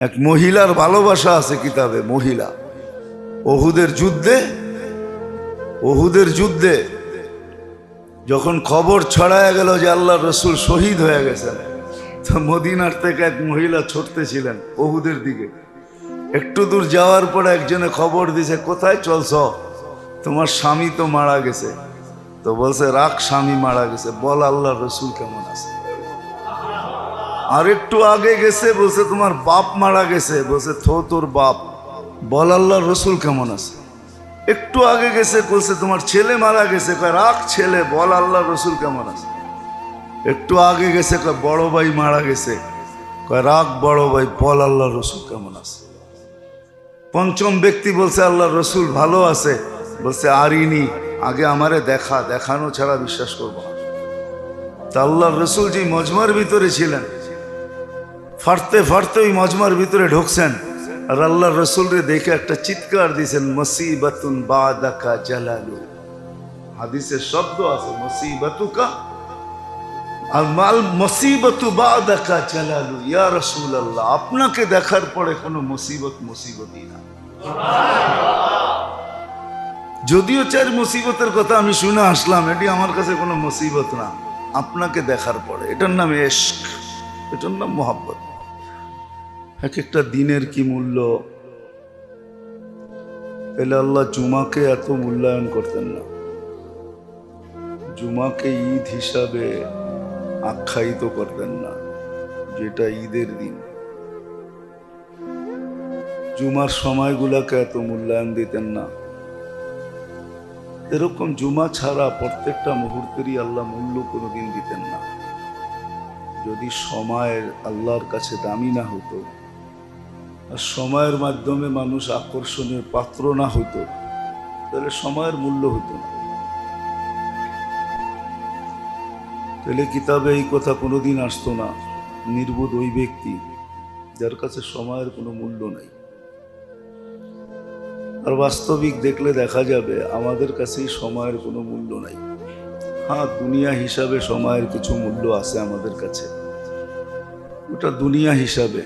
এক মহিলার ভালোবাসা আছে কিতাবে। মহিলা ওহুদের যুদ্ধে যখন খবর ছড়ায় গেল যে আল্লাহর রসুল শহীদ হয়ে গেছেন, তো মদিনার থেকে এক মহিলা ছুটতেছিলেন ওহুদের দিকে। একটু দূর যাওয়ার পরে একজনে খবর দিছে, কোথায় চলছ? তোমার স্বামী তো মারা গেছে। তো বলছে, রাখ, স্বামী মারা গেছে, বল আল্লাহর রসুল কেমন আছে। আর একটু আগে গেছে, বলছে তোমার বাপ মারা গেছে। বলছে, তোর বাপ, বল আল্লাহর রসুল কেমন আছে। একটু আগে গেছে, বলছে তোমার ছেলে মারা গেছে। কয়, রাখ ছেলে, বল আল্লাহর রসুল কেমন আছে। একটু আগে গেছে, কয় বড় ভাই মারা গেছে। কয়, রাখ বড় ভাই, বল আল্লাহর রসুল কেমন আছে। পঞ্চম ব্যক্তি বলছে, আল্লাহর রসুল ভালো আছে। বলছে, আরিনি, আগে আমারে দেখানো ছাড়া বিশ্বাস করবো না। তা আল্লাহর রসুল যে মজমার ভিতরে ছিলেন, ফাটতে ফাটতে ওই মজমার ভিতরে ঢুকছেন, আর আল্লাহর রসুলরে দেখে একটা চিৎকার দিয়েছেন, মুসিবাতুন বাদাকা জালালু। হাদিসের শব্দ আছে মুসিবাতুকা আর মাল মুসিবাতু বাদাকা জালালু। ইয়া রাসূলুল্লাহ, আপনাকে দেখার পরে কোনো মুসিবতই না। যদিও চার মুসিবতের কথা আমি শুনে আসলাম, এটি আমার কাছে কোনো মুসিবত না। আপনাকে দেখার পরে, এটার নাম ইশক, এটার নাম মোহাব্বত। এক একটা দিনের কি মূল্য। তাহলে আল্লাহ জুমাকে এত মূল্যায়ন করতেন না, জুমাকে ঈদ হিসাবে আখ্যায়িত করতেন না, যেটা ঈদের দিন। জুমার সময়গুলাকে এত মূল্যায়ন দিতেন না। এরকম জুমা ছাড়া প্রত্যেকটা মুহূর্তেরই আল্লাহ মূল্য কোনোদিন দিতেন না। যদি সময়ের আল্লাহর কাছে দামি না হতো, আর সময়ের মাধ্যমে মানুষ আকর্ষণের পাত্র না হতো, তাহলে সময়ের মূল্য হতো না। তাহলে কিতাবে এই কথা কোনোদিন আসতো না, নির্বোধ ওই ব্যক্তি যার কাছে সময়ের কোনো মূল্য নাই। আর বাস্তবিক দেখলে দেখা যাবে আমাদের কাছেই সময়ের কোনো মূল্য নাই। হ্যাঁ, দুনিয়া হিসাবে সময়ের কিছু মূল্য আছে আমাদের কাছে, ওটা দুনিয়া হিসাবে।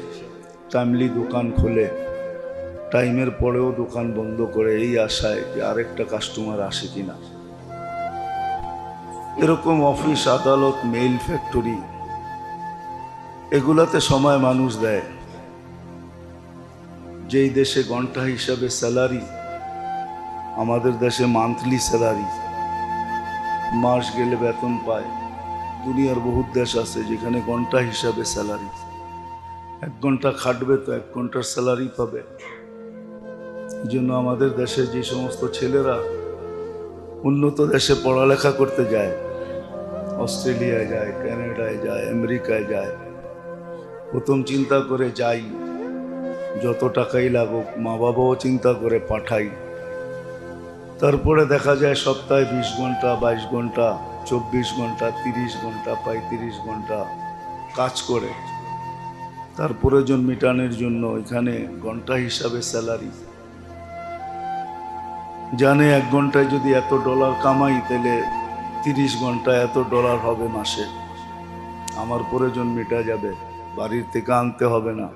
টাইমলি দোকান খোলে, টাইমের পরেও দোকান বন্ধ করে এই আশায় যে আরেকটা কাস্টমার আসে কিনা। এরকম অফিস, আদালত, মেইল ফ্যাক্টরি, এগুলাতে সময় মানুষ দেয়। যেই দেশে ঘন্টা হিসাবে স্যালারি, আমাদের দেশে মান্থলি স্যালারি, মাস গেলে বেতন পায়। দুনিয়ার বহুত দেশ আছে যেখানে ঘন্টা হিসাবে স্যালারি। 1 ঘন্টা খাটবে তো 1 ঘন্টার স্যালারি পাবে। এই জন্য আমাদের দেশে যে সমস্ত ছেলেরা উন্নত দেশে পড়ালেখা করতে যায়, অস্ট্রেলিয়ায় যায়, কানাডায় যায়, আমেরিকায় যায়, প্রথম চিন্তা করে যাই, যত টাকাই লাগুক, মা বাবাও চিন্তা করে পাঠাই। তারপরে দেখা যায় সপ্তাহে 20 ঘন্টা, 22 ঘন্টা, 24 ঘন্টা, 30 ঘন্টা, 35 ঘন্টা কাজ করে তার প্রয়োজন মেটানোর জন্য এখানে ঘন্টা হিসাবে স্যালারি। জানে 1 ঘন্টায় যদি এত ডলার কামাই, তাহলে 30 ঘন্টায় এত ডলার হবে মাসে, আমার প্রয়োজন মেটা যাবে, বাড়ির থেকে আনতে হবে না।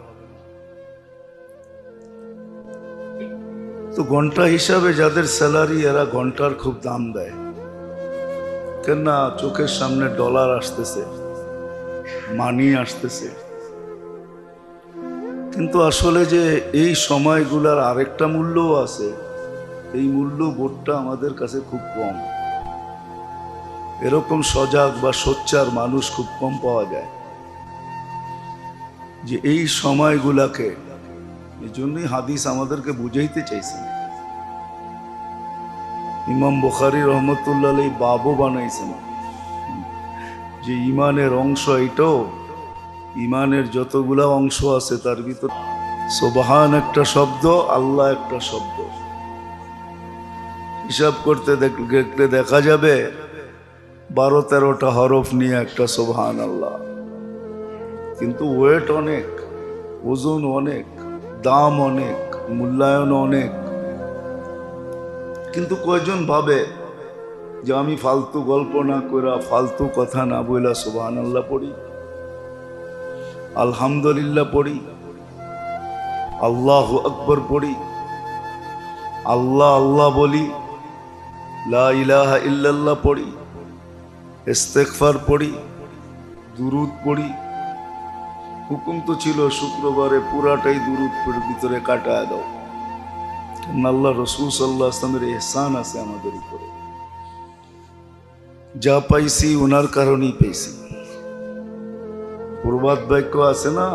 তো ঘন্টা হিসাবে যাদের স্যালারি, এরা ঘন্টার খুব দাম দেয়। কেননা চোখের সামনে ডলার আসতেছে, মানি আসতেছে। কিন্তু আসলে যে এই সময়গুলার আরেকটা মূল্যও আছে, এই মূল্য বোধটা আমাদের কাছে খুব কম। এরকম সজাগ বা সোচ্চার মানুষ খুব কম পাওয়া যায়, যে এই সময়গুলাকে, এই জন্যই হাদিস আমাদেরকে বুঝাইতে চাইছেন। ইমাম বুখারী রহমতুল্লাহ আলাইহি বাবও বানাইছেন যে ইমানের অংশ এটাও, ইমানের যতগুলা অংশ আছে তার ভিতর সুবহান একটা শব্দ, আল্লাহ একটা শব্দ। হিসাব করতে দেখলে দেখা যাবে 12-13টা হরফ নিয়ে একটা সুবহান আল্লাহ। কিন্তু ওয়েট অনেক, ওজন অনেক, দাম অনেক, মূল্যায়ন অনেক। কিন্তু কয়জন ভাবে যে আমি ফালতু গল্প না করে, ফালতু কথা না বইলা সুবহানাল্লাহ পড়ি, আলহামদুলিল্লাহ পড়ি, আল্লাহু আকবার পড়ি, আল্লাহ আল্লাহ বলি, লা ইলাহা ইল্লাল্লাহ পড়ি, ইস্তেগফার পড়ি, দুরুদ পড়ি। হুকুম তো ছিল শুক্রবারে পুরাটাই দুরুদ পড়ে ভিতরে কাটায় দাও, কারণ আল্লাহ রসুল সাল্লাল্লাহু আলাইহি ওয়াসাল্লামের ইহসান আছে আমাদের উপরে। যা পাইছি ওনার কারণেই পেয়েছি। প্রবাদ বাক্য আছে না,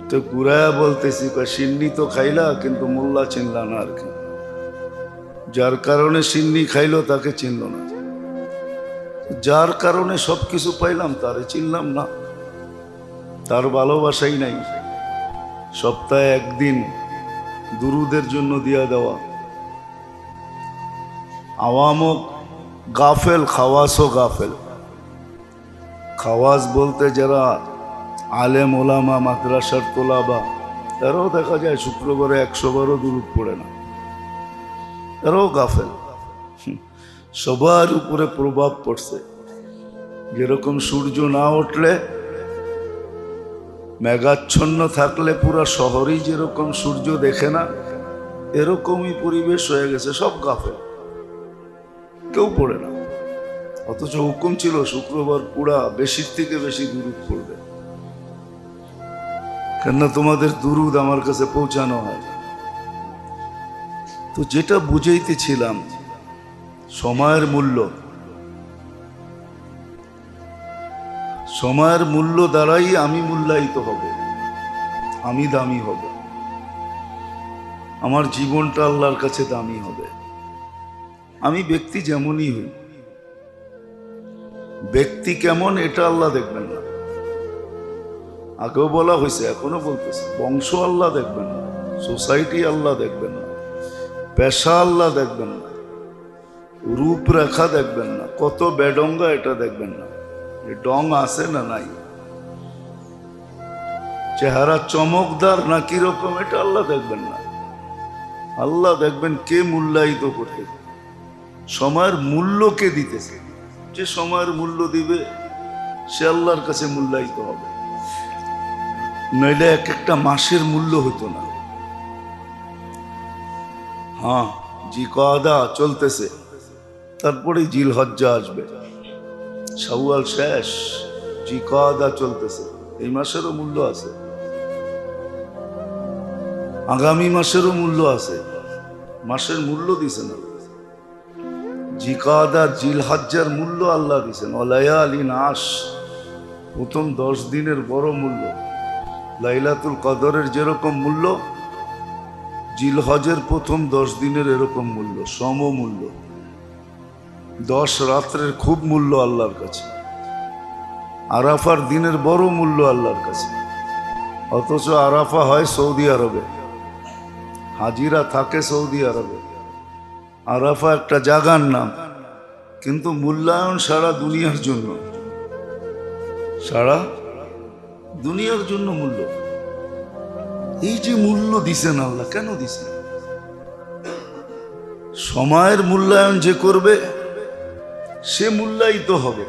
তো ঘুরায়া বলতেছি, সিন্নি তো খাইলা কিন্তু মোল্লা চিনলা না আর কি। যার কারণে সিন্নি খাইলো তাকে চিনল না, যার কারণে সবকিছু পাইলাম তারে চিনলাম না, তার ভালোবাসাই নাই। সপ্তাহে একদিন দুরুদের জন্য দিয়া দেওয়া। আওয়ামক গাফেল, খাওয়াসও গাফেল। খাওয়াস বলতে যারা আলেম ওলামা মাদ্রাসার তোলাবা, তারাও দেখা যায় শুক্রবারে 100 বারও দুরুদ পড়ে না, তারাও গাফেল। সবার উপরে প্রভাব পড়ছে। যেরকম সূর্য না উঠলে, মেঘাচ্ছন্ন থাকলে পুরা শহরেই যেরকম সূর্য দেখে না, এরকমই পরিবেশ হয়ে গেছে, সব গাফেল, কেউ পড়ে না। অথচ হুকুম ছিল শুক্রবার পুরা বেশির থেকে বেশি দুরুদ পড়বে, কেননা তোমাদের দুরুদ আমার কাছে পৌঁছানো হয়। তো যেটা বুঝাইতেছিলাম, সময়ের মূল্য, সময়ের মূল্য দ্বারাই আমি মূল্যায়িত হব, আমি দামি হব, আমার জীবনটা আল্লাহর কাছে দামি হবে। আমি ব্যক্তি যেমনই হই, ব্যক্তি কেমন এটা আল্লাহ দেখবেন না। আগেও বলা হয়েছে, এখনো বলতেছে, বংশ আল্লাহ দেখবেন না, সোসাইটি আল্লাহ দেখবেন না, পেশা আল্লাহ দেখবেন না, রূপরেখা দেখবেন না, কত বেডঙ্গা এটা দেখবেন না, ডং আছে না নাই, চেহারা চমকদার না কিরকম এটা আল্লাহ দেখবেন না। আল্লাহ দেখবেন কে মূল্যায়িত করতে, সময়ের মূল্য কে দিতেছে। যে সময়ের মূল্য দিবে সে আল্লাহর কাছে মূল্যায়িত হবে, নইলে এক একটা মাসের মূল্য হতো না। হ্যাঁ, জিকাদা চলতেছে, তারপরে জিলহজ্জা আসবে, শাওয়াল শেষ, জিকাদা চলতেছে, এই মাসেরও মূল্য আছে, আগামী মাসেরও মূল্য আছে। মাসের মূল্য দিছে না, জিকাদা জিলহজ্জার মূল্য আল্লাহ দিছেন। ওয়ালায়ালিন আশ, প্রথম 10 দিনের বড় মূল্য। লাইলাতুল কদরের যেরকম মূল্য, জিলহজের প্রথম 10 দিনের এরকম মূল্য, সমমূল্য। 10 রাত্রের খুব মূল্য আল্লাহর কাছে, আরাফার দিনের বড় মূল্য আল্লাহর কাছে। অথচ আরাফা হয় সৌদি আরবে, হাজিরা থাকে সৌদি আরবে। আরাফা একটা জায়গার নাম, কিন্তু মূল্যায়ন সারা দুনিয়ার জন্য, সারা দুনিয়ার জন্য মূল্য। এই যে মূল্য দিছেন আল্লাহ, কেন দিছেন? সময়ের মূল্যায়ন যে করবে সে মূল্যায়িত হবে।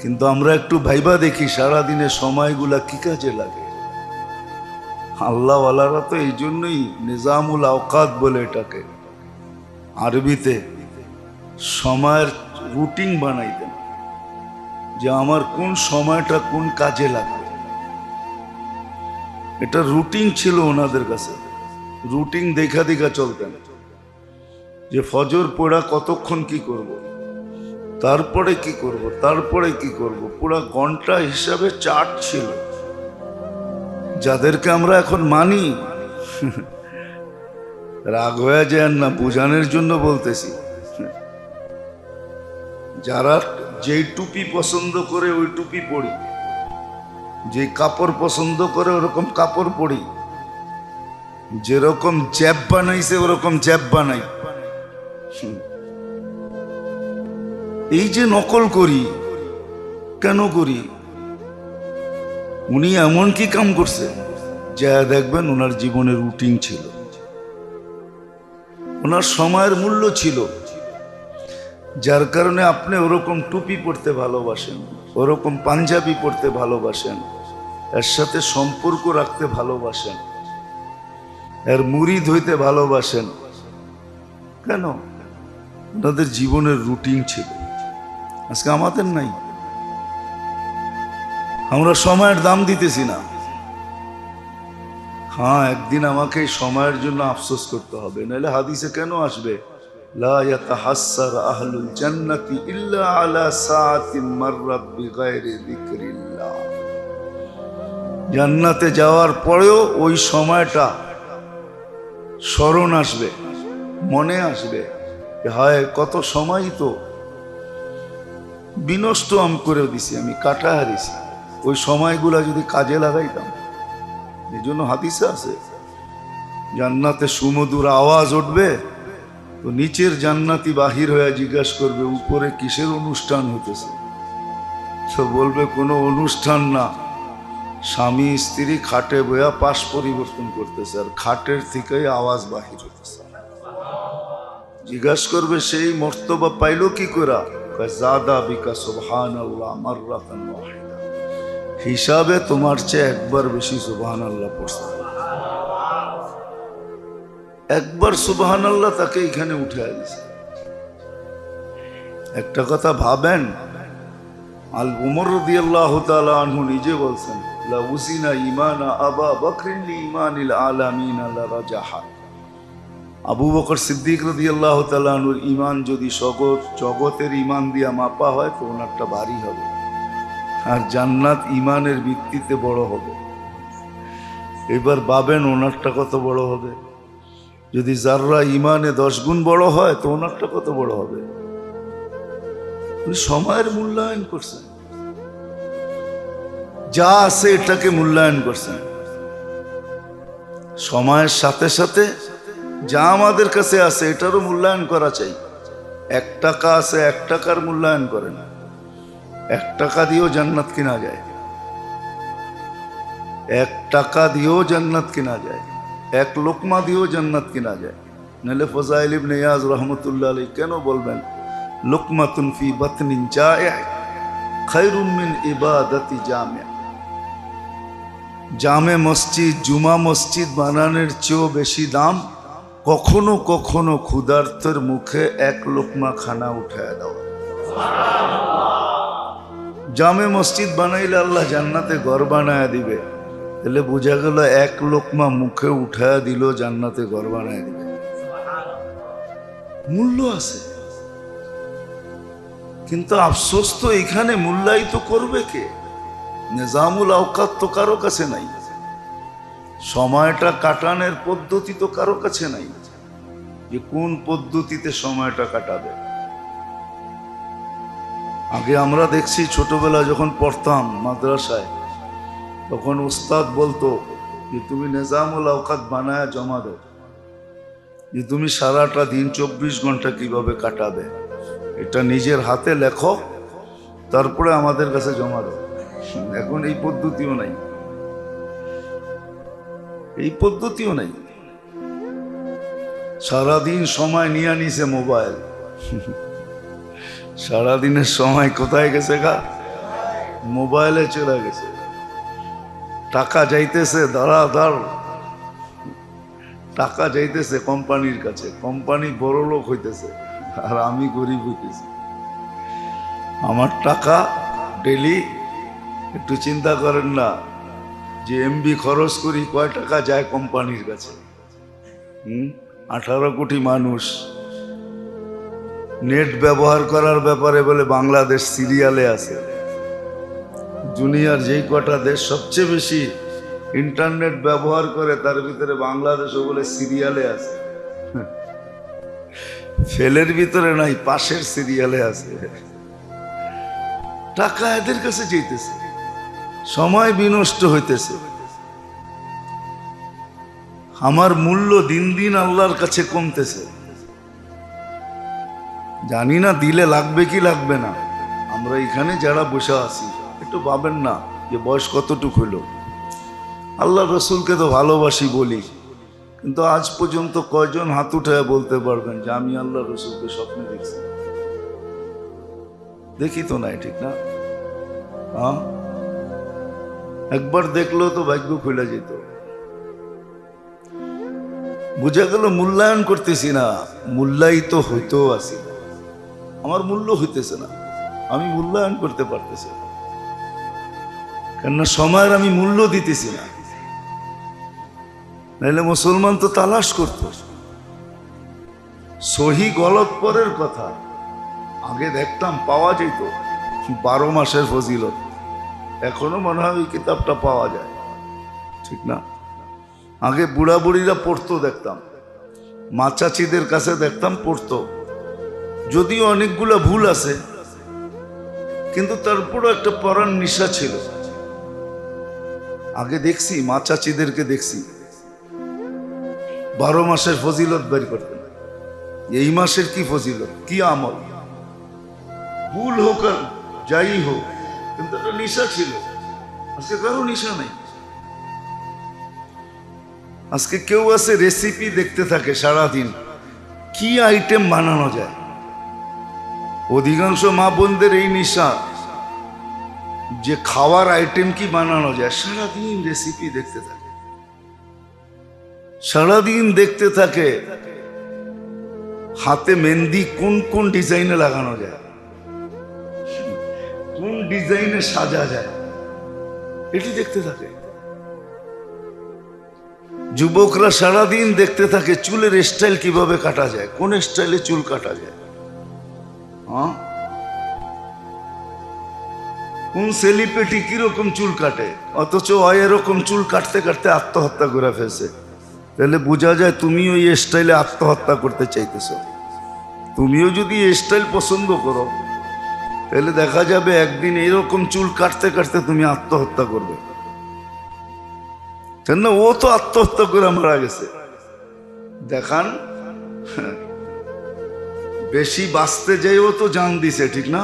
কিন্তু আমরা একটু ভাইবা দেখি সারাদিনে সময়গুলা কি কাজে লাগে। আল্লাহওয়ালারা তো এই জন্যই নিজামুল আওকাত বলে এটাকে, আরবিতে সময়ের রুটিন বানাইতেন, যে আমার কোন সময়টা কোন কাজে লাগবে। এটা রুটিন ছিল ওনাদের কাছে, রুটিন দেখা দেখা চলতেন, যে ফজর পড়া কতক্ষণ কি করব, তারপরে কি করব, তারপরে কি করব, পুরা ঘন্টা হিসাবে চার্ট ছিল, যাদেরকে আমরা এখন মানি। রাগ হয়ে যায় না, বোঝানোর জন্য বলতেছি। যারা যেই টুপি পছন্দ করে ওই টুপি পরি, যে কাপড় পছন্দ করে ওরকম কাপড় পরি, যেরকম জ্যাপ বানাইছে ওরকম জ্যাপ বানাই। এই যে নকল করি, কেন করি? উনি এমন কি কাম করছে, যা দেখবেন ওনার জীবনের রুটিন ছিল, ওনার সময়ের মূল্য ছিল, যার কারণে আপনি ওরকম টুপি পরতে ভালোবাসেন, ওরকম পাঞ্জাবি পরতে ভালোবাসেন, এর সাথে সম্পর্ক রাখতে ভালোবাসেন, এর মুরিদ হইতে ভালোবাসেন। কেন? ওনাদের জীবনের রুটিন ছিল, আজকে আমাদের নাই। আমরা সময়ের দাম দিতেছি না। হ্যাঁ, একদিন আমাকে এই সময়ের জন্য আফসোস করতে হবে, নাহলে হাদিসে কেন আসবে লা ইয়াতাহাসসার আহলুল জান্নাতি ইল্লা আলা সাআতিন মাররাত বিগাইরি যিকরিল্লাহ। জান্নাতে যাওয়ার পরেও ওই সময়টা স্মরণ আসবে, মনে আসবে, হায় কত সময় তো বিনষ্ট আমি করে দিছি, আমি কাটা হারিয়েছি। ওই সময়গুলা যদি কাজে লাগাইতাম। এই জন্য হাদিসে আছে জান্নাতে সুমধুর আওয়াজ উঠবে, তো নিচের জান্নাতি বাহির হয়ে জিজ্ঞাসা করবে উপরে কিসের অনুষ্ঠান হতেছে? তো বলবে কোনো অনুষ্ঠান না, স্বামী স্ত্রী খাটে বয়া পাশ পরিবর্তন করতেছে, আর খাটের থেকেই আওয়াজ বাহির হতেছে। জিজ্ঞাসা করবে সেই মর্তবা পাইল কি করে? জাদা বিকা সুবহানাল্লাহ মাররাতান ওয়াহিদা। হিসাবে তোমার চেয়ে একবার বেশি সুবহানাল্লাহ পড়ছে। একবার সুবহানাল্লাহ তাকে এখানে উঠে দিয়েছে। একটা কথা ভাবেন, আল উমর রাদিয়াল্লাহু তাআলা আনহু নিজে বলছেন লা উসিনা ঈমানা আবা বকরিন লি ঈমানিল আলামিন লা রাজাহা। আবু বকর সিদ্দিক রাদিয়াল্লাহু তাআলা আনহুর ঈমান যদি জগতের ঈমান দিয়া মাপা হয় তো ওনারটা ভারী হবে, আর জান্নাত ঈমানের ভিত্তিতে বড় হবে। এবার ভাবেন ওনারটা কত বড় হবে। যদি যাররা ঈমানে 10 গুণ বড় হয় তো ওনারটা কত বড় হবে। উনি সময়ের মূল্যায়ন করছেন, যা আছে এটাকে মূল্যায়ন করছেন। সময়ের সাথে সাথে যা আমাদের কাছে আছে এটারও মূল্যায়ন করা চাই। 1 টাকা আছে, 1 টাকার মূল্যায়ন করে না। 1 টাকা দিয়েও জান্নাত কিনা যায়, 1 টাকা দিয়েও জান্নাত কিনা যায়, 1 লোকমা দিয়েও জান্নাত কিনা যায়। নাহলে ফজাইল ইবনে ইয়াজ রহমতুল্লাহ আলাইহি কেন বলবেন লুকমাতুন ফি বাতনিন জায়আ খায়রুম মিন ইবাদাতি জামি'। জামে মসজিদ, জুমা মসজিদ বানানোর চেয়েও বেশি দাম কখনো কখনো ক্ষুধার্তের মুখে 1 লোকমা খানা উঠায় দাও। জামে মসজিদ বানাইলে আল্লাহ জান্নাতে ঘর বানায় দিবে, তাহলে বোঝা গেল 1 লোকমা মুখে উঠায় দিল জান্নাতে ঘর বানায় দিবে। মূল্য আছে, কিন্তু আফসোস তো এখানে মূল্যায়িত করবে কে? নিজামুল আওকাত তো কারো কাছে নাই, সময়টা কাটানোর পদ্ধতি তো কারো কাছে নাই, যে কোন পদ্ধতিতে সময়টা কাটাবে। আগে আমরা দেখছি ছোটবেলা যখন পড়তাম মাদ্রাসায়, তখন উস্তাদ বলতো যে তুমি নিজামুল আওকাত বানায় জমা দাও, যে তুমি সারাটা দিন 24 ঘন্টা কিভাবে কাটাবে এটা নিজের হাতে লেখো, তারপরে আমাদের কাছে জমা দাও। এখন এই পদ্ধতিও নাই, এই পদ্ধতিও নাই। সারাদিন সময় নিয়ে নিছে মোবাইল, সারাদিনের সময় কোথায় গেছে গা? মোবাইলে চলে গেছে। টাকা যাইতেছে দাঁড়, টাকা যাইতেছে কোম্পানির কাছে, কোম্পানি বড় লোক হইতেছে আর আমি গরিব হইতেছি। আমার টাকা ডেলি, একটু চিন্তা করেন না যে এমবি খরচ করি কয় টাকা যায় কোম্পানির কাছে। 18 কোটি মানুষ নেট ব্যবহার করার ব্যাপারে বলে বাংলাদেশ সিরিয়ালে আছে। দুনিয়ার যেই কটা দেশ সবচেয়ে বেশি ইন্টারনেট ব্যবহার করে তার ভিতরে বাংলাদেশও বলে সিরিয়ালে আছে। ফেলের ভিতরে নাই, পাশের সিরিয়ালে আছে। টাকা এদের কাছে যেতেছে, সময় বিনষ্ট হইতেছে। আমার মূল্য দিন দিন আল্লাহর কাছে কমতেছে। জানি না দিলে লাগবে কি লাগবে না। আমরা এখানে যারা বসে আছি একটু ভাবেন না যে বয়স কতটুকু হইল। আল্লাহ রসুলকে তো ভালোবাসি বলি, কিন্তু আজ পর্যন্ত কয়জন হাত উঠায় বলতে পারবেন যে আমি আল্লাহ রসুলকে স্বপ্নে দেখছি? দেখি তো নাই, ঠিক না? একবার দেখলো তো ভাগ্য খুলে যেত। বুঝা গেল মূল্যায়ন করতেছি না, মূল্যায়িত হইতেও আছি না। আমার মূল্য হইতেছে না, আমি মূল্যায়ন করতে পারতেছি না, কেননা সময়ের আমি মূল্য দিতেছি না। নাহলে মুসলমান তো তালাশ করত। সহি গলত পরের কথা, আগে দেখতাম পাওয়া যেত 12 মাসের ফজিলত, এখনো মনে হয় ওই কিতাবটা পাওয়া যায়, ঠিক না? আগে বুড়া বুড়িরা পড়তো দেখতাম, মা চাচিদের কাছে দেখতাম পড়তো, যদিও অনেকগুলা ভুল আছে, কিন্তু তারপরও একটা পড়ার নিশা ছিল। আগে দেখছি মা চাচিদেরকে দেখছি 12 মাসের ফজিলত বের করতেন, এই মাসের কি ফজিলত, কি আমল, ভুল হোক আর যাই হোক, কিন্তু একটা নিশা ছিল। আজকে কারো নিশা নেই। আজকে কেউ আছে রেসিপি দেখতে থাকে সারাদিন, কি আইটেম বানানো যায়। অধিকাংশ মা বোনদের এই নিশা যে খাওয়ার আইটেম কি বানানো যায়, সারাদিন রেসিপি দেখতে থাকে, সারাদিন দেখতে থাকে হাতে মেহেন্দি কোন কোন ডিজাইনে লাগানো যায়, কোন ডিজাইনে সাজা যায়, এটি দেখতে থাকে। যুবকরা সারাদিন দেখতে থাকে চুলের স্টাইল কিভাবে কাটা যায়, কোন স্টাইলে চুল কাটা যায়, কোন সেলিব্রিটি কিরকম চুল কাটে, অথচ এরকম চুল কাটতে কাটতে আত্মহত্যা করে ফেলছে। তাহলে বোঝা যায় তুমি ওই স্টাইলে আত্মহত্যা করতে চাইতেছো। তুমিও যদি এই স্টাইল পছন্দ করো, তাহলে দেখা যাবে একদিন এরকম চুল কাটতে কাটতে তুমি আত্মহত্যা করবে। কেন, ও তো আত্মহত্যা করে মারা গেছে। দেখান, বেশি বাঁচতে যাইও তো জান দিছে, ঠিক না?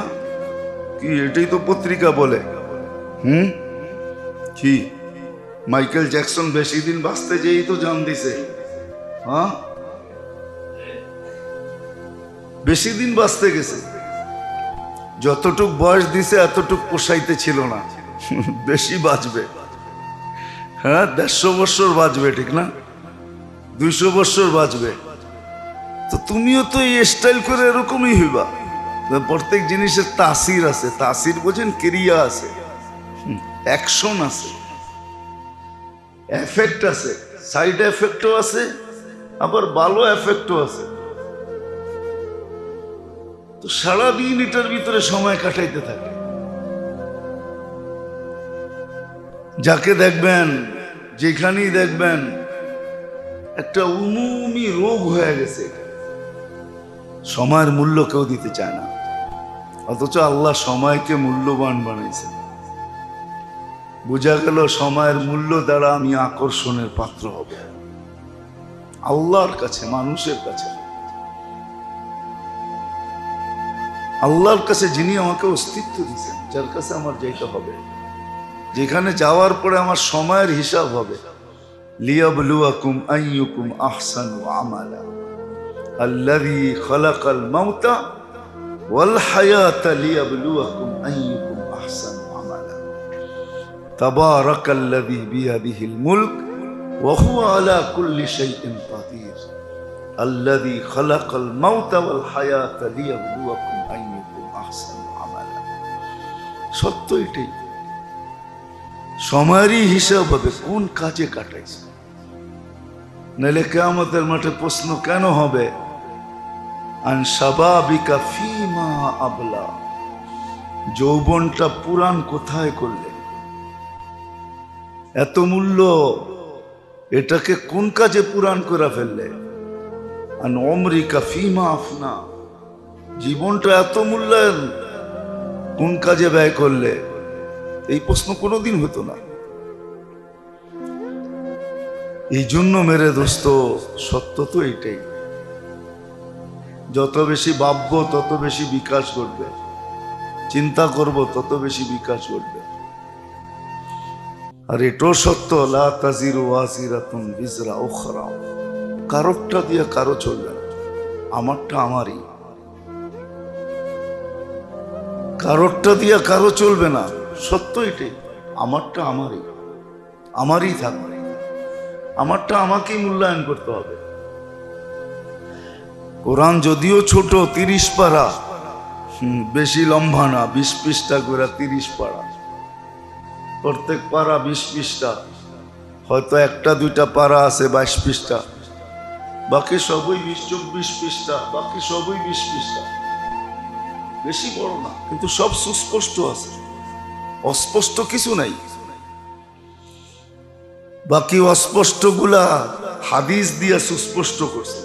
কি এটাই তো পত্রিকা বলে। কি মাইকেল জ্যাকসন বেশি দিন বাঁচতে যেই তো জান দিছে। হ্যাঁ, বেশি দিন বাঁচতে গেছে, যতটুক বয়স দিছে এতটুক পোষাইতে ছিল না, বেশি বাঁচবে। হ্যাঁ, 150 বছর বাঁচবে, ঠিক না? 200 বছর বাঁচবে। তো তুমিও তো এই স্টাইল করে এরকমই হইবা। প্রত্যেক জিনিসের তাসির আছে, তাসির বোঝেন, ক্রিয়া আছে, অ্যাকশন আছে, এফেক্ট আছে, সাইড এফেক্টও আছে, আবার ভালো এফেক্টও আছে। তো সারাদিন এটার ভিতরে সময় কাটাইতে থাকে। যাকে দেখবেন, যেখানেই দেখবেন, একটা উমুমি রোগ হয়ে গেছে, সময়ের মূল্য কেউ দিতে চায় না। অথচ আল্লাহ সময়কে মূল্যবান বানাইছে। বোঝা গেল সময়ের মূল্য দ্বারা আমি আকর্ষণের পাত্র হব আল্লাহর কাছে, মানুষের কাছে। আল্লাহর কাছে যিনি আমাকে অস্তিত্ব দিয়েছেন, যার কাছে আমার যেতে হবে, যেখানে যাওয়ার পরে আমার সময়ের হিসাব হবে। লিয়াবলুয়াকুম আইয়ুকুম আহসানু আমালা আল্লাযী খালাকাল মাউতা ওয়াল হায়াতা লিয়াবলুয়াকুম আইয়ুকুম আহসানু আমালা তাবারাকাল্লাযী বিয়াদিহিল মুলক ওয়া হুয়া আলা কুল্লি শাইইন কাদির আল্লাযী খালাকাল মাউতা ওয়াল হায়াতা লিয়াবলুয়াকুম আইয়ুকুম আহসানু আমালা। সত্য এটাই, সময়েরই হিসাব হবে কোন কাজে কাটাইছে। নাহলে কিয়ামতের মাঠে প্রশ্ন কেন হবে, আন শাবাবিকা ফীমা আবলা, যৌবনটা পুরান কোথায় করলে, এত মূল্য, এটাকে কোন কাজে পুরান করে ফেললে। আন উমরিকা ফীমা আফনা, জীবনটা এত মূল্যায়ন কোন কাজে ব্যয় করলে। এই প্রশ্ন কোনোদিন হতো না। এই জন্য মেরে দোস্ত, সত্য তো এইটাই, যত বেশি ভাববো তত বেশি বিকাশ ঘটবে, চিন্তা করব তত বেশি বিকাশ ঘটবে। আর এটাও সত্য, লা তাজিরু ওয়াজিরাতুন বিজরা উখরা, কারোরটা দিয়ে কারো চলবে না, আমারটা আমারই। কারোরটা দিয়ে কারো চলবে না, সত্য এটাই, আমারটা আমারই। আমারই থাকবে, আমারটা আমাকেই মূল্যায়ন করতে হবে। কোরআন যদিও ছোট 30 পারা, বেশি লম্বা না, 20 পৃষ্ঠা করে 30 পারা, প্রত্যেক পারা 20 পৃষ্ঠা, হয়তো একটা দুইটা পারা আছে 22 পৃষ্ঠা, বাকি সবই 20-24 পৃষ্ঠা, বাকি সবই 20 পৃষ্ঠা। বেশি বড় না, কিন্তু সব সুস্পষ্ট আছে, অস্পষ্ট কিছু নাই। বাকি অস্পষ্ট গুলা হাদিস দিয়া সুস্পষ্ট করছে,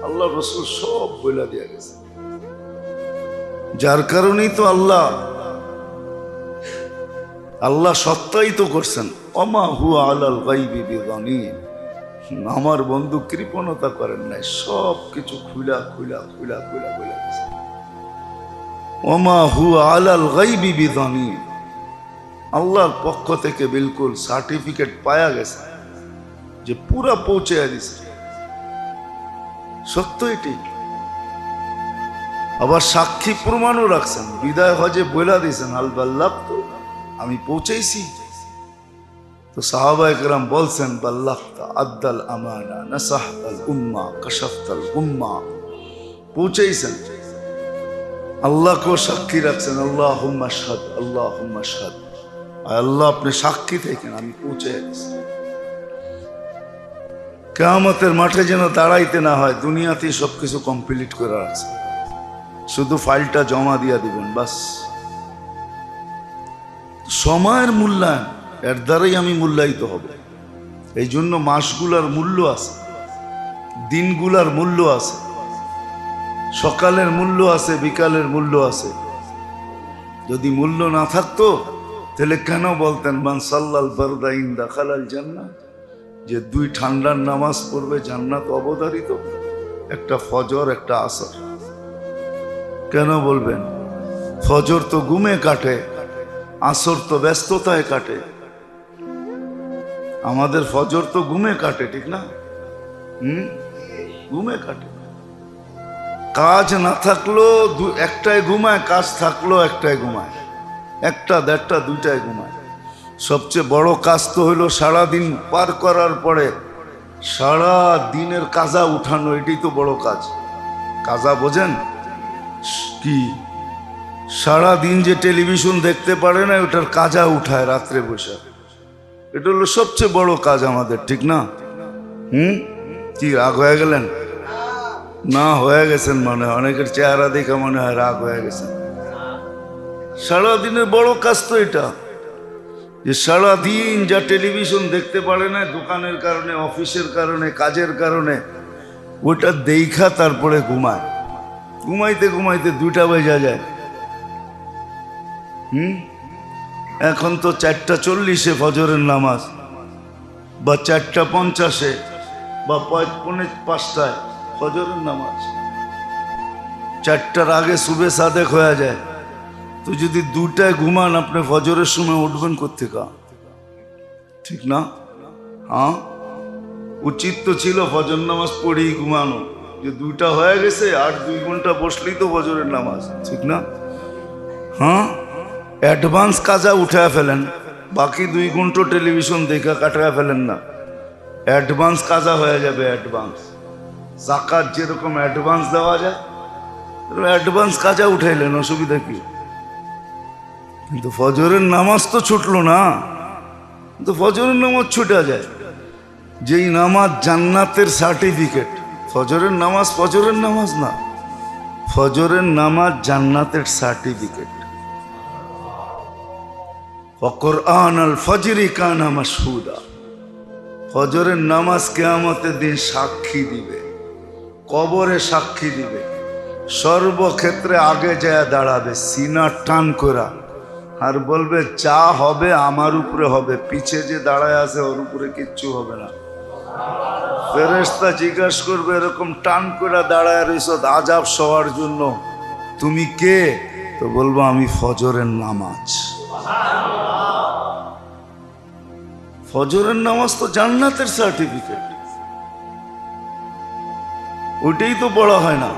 আল্লাহ রসুল সব বইলা দিয়া গেছে। যার কারণেই তো আল্লাহ সত্যায়িত করছেন, ওমা হুয়া আলাল গায়বি বিযানীন, আমার বন্ধু কৃপণতা করেন নাই, সব কিছু খুলা বলে গেছে। ওমা হুয়া আলাল গায়বি বিযানীন, আল্লাহর পক্ষ থেকে বিলকুল সার্টিফিকেট পায়া গেছে যে পুরা পৌঁছে দিছে, সত্য এটি। আবার সাক্ষী প্রমাণও রাখছেন, বিদায় হজে বইলা দিয়েছেন আল বাল্লাগতু, আমি পৌঁছেছি। তো সাহাবায়ে কেরাম বলছেন বাল্লাগতা আদ্দাল আমানা নাসাহতাল উম্মাহ কাশাফতাল উম্মাহ, পৌঁছেছেন। আল্লাহকেও সাক্ষী রাখছেন, আল্লাহুম্মা আশহাদ আল্লাহুম্মা আশহাদ, আল্লাহ আপনি সাক্ষী থাকেন আমি পৌঁছে গেছি। কিয়ামতের মাঠে যেন দাঁড়াইতে না হয়, দুনিয়াতেই সবকিছু কমপ্লিট করে রাখছে, শুধু ফাইলটা জমা দিয়া দিবেন বাস। সময়ের মূল্যায়ন, এর দ্বারাই আমি মূল্যায়িত হব। এই জন্য মাসগুলার মূল্য আছে, দিনগুলার মূল্য আছে, সকালের মূল্য আছে, বিকালের মূল্য আছে। যদি মূল্য না থাকতো তাহলে কেন বলতেন মান সাল্লাল বারদাইন দাখালাল জান্নাহ, যে 2 ঠান্ডার নামাজ পড়বে জান্নাত অবধারিত, একটা ফজর একটা আসর। কেন বলবেন? ফজর তো ঘুমে কাটে, আসর তো ব্যস্ততায় কাটে। আমাদের ফজর তো ঘুমে কাটে, ঠিক না? ঘুমে কাটে। কাজ না থাকলো একটায় ঘুমায়, কাজ থাকলো একটায় ঘুমায়, 1টা 1.5টা 2টায় ঘুমায়। সবচেয়ে বড় কাজ তো হইলো সারাদিন পার করার পরে সারা দিনের কাজা উঠানো, এটাই তো বড় কাজ। কাজা বোঝেন কি? সারা দিন যে টেলিভিশন দেখতে পারে না, ওটার কাজা উঠায় রাত্রে বসে, এটা হলো সবচেয়ে বড় কাজ আমাদের, ঠিক না? কি রাগ হয়ে গেলেন? না হয়ে গেছেন মনে হয়, অনেকের চেহারা দেখে মনে হয় রাগ হয়ে গেছেন। সারাদিনের বড় কাজ তো এটা, যে সারাদিন যা টেলিভিশন দেখতে পারে না, দোকানের কারণে, অফিসের কারণে, কাজের কারণে, ওটা দেখা তারপরে ঘুমায়। ঘুমাইতে ঘুমাইতে 2টা বেজে যায়। এখন তো 4:40 ফজরের নামাজ, বা 4:50 বা 4:45 ফজরের নামাজ। 4টার আগে সুবে সাদেক হয়ে যায়। তো যদি 2টায় ঘুমান, আপনি ফজরের সময় উঠবেন কোত্থেকে? ঠিক না? হ্যাঁ, উচিত তো ছিল ফজর নামাজ পড়েই ঘুমানো, যে 2টা হয়ে গেছে আর 2 ঘন্টা বসলেই তো ফজরের নামাজ, ঠিক না? হ্যাঁ, অ্যাডভান্স কাজা উঠায় ফেলেন, বাকি 2 ঘন্টা টেলিভিশন দেখা কাটায় ফেলেন না, অ্যাডভান্স কাজা হয়ে যাবে। অ্যাডভান্স যাকাত যেরকম অ্যাডভান্স দেওয়া যায়, অ্যাডভান্স কাজা উঠাইলেন, অসুবিধা কি? কিন্তু ফজরের নামাজ তো ছুটলো না। কিন্তু ফজরের নামাজ ছুটা যায়, যেই নামাজ জান্নাতের সার্টিফিকেট। ফজরের নামাজ ফজরের নামাজ না, ফজরের নামাজ জান্নাতের সার্টিফিকেট। ওয়াকুরআন আল ফজরি কানা মাশহুদা, ফজরের নামাজ কিয়ামতের দিন সাক্ষী দিবে, কবরে সাক্ষী দিবে, সর্বক্ষেত্রে আগে যায় দাঁড়াবে সিনা টান করা, আর বলবে যা হবে আমার উপরে হবে, পিছে যে দাঁড়ায় আছে ওর উপরে কিচ্ছু হবে না। ফেরেশতা জিজ্ঞাসা করবে এরকম টান করে দাঁড়ায় রইছ আযাব সওয়ার জন্য, তুমি কে? তো বলবো আমি ফজরের নামাজ। ফজরের নামাজ তো জান্নাতের সার্টিফিকেট, ওইটাই তো বলা হয় না।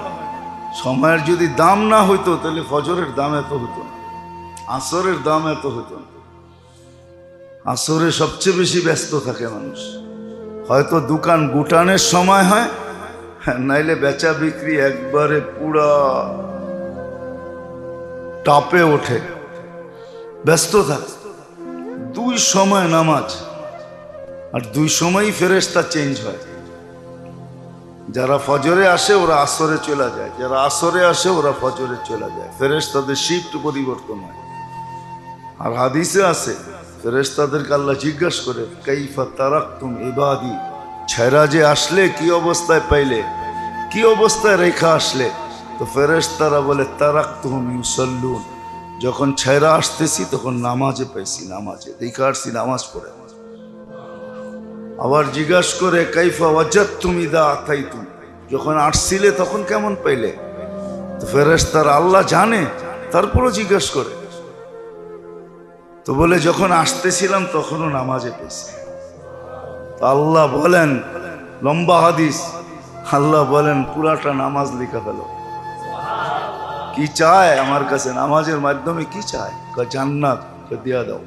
সময়ের যদি দাম না হইতো তাহলে ফজরের দাম এত হতো না, আসরের দাম এত হতো না। আসরে সবচেয়ে বেশি ব্যস্ত থাকে মানুষ। হয়তো দোকান গুটানের সময় হয়, নাইলে বেচা বিক্রি একবারে পুরা টাপে ওঠে, ব্যস্ত থাকে। দুই সময় নামাজ, আর দুই সময়ই ফেরেশতা চেঞ্জ হয়। যারা ফজরে আসে ওরা আসরে চলে যায়, যারা আসরে আসে ওরা ফজরে চলে যায়। ফেরেশতাদের শিফট পরিবর্তন হয়। আর হাদিসে আছে ফেরেশতাদেরকে আল্লাহ জিজ্ঞাসা করে, কাইফা তারাকতুম ইবাদি, ছেড়া যে আসলে কি অবস্থায় পাইলে, কি অবস্থায় রেখা আসলে? তো ফেরেশতারা বলে, তারাকতুহুম ইউসাল্লুন, যখন ছেড়া আসতেছি তখন নামাজে পাইছি, নামাজে দেখা আসছি, নামাজ পড়ে। আবার জিজ্ঞাসা করে, কাইফা ওয়াজাদতুম ইদা আতাইতুম, যখন আসছিলে তখন কেমন পাইলে? তো ফেরেশতারা আল্লাহ জানে, তারপরও জিজ্ঞাসা করে। তো বলে, যখন আসতেছিলাম তখনও নামাজে পেয়েছি। তো আল্লাহ বলেন, লম্বা হাদিস, আল্লাহ বলেন পুরাটা নামাজ লিখা ফেল। কি চায় আমার কাছে? নামাজের মাধ্যমে কি চায়? জান্নাত দিয়া দাও।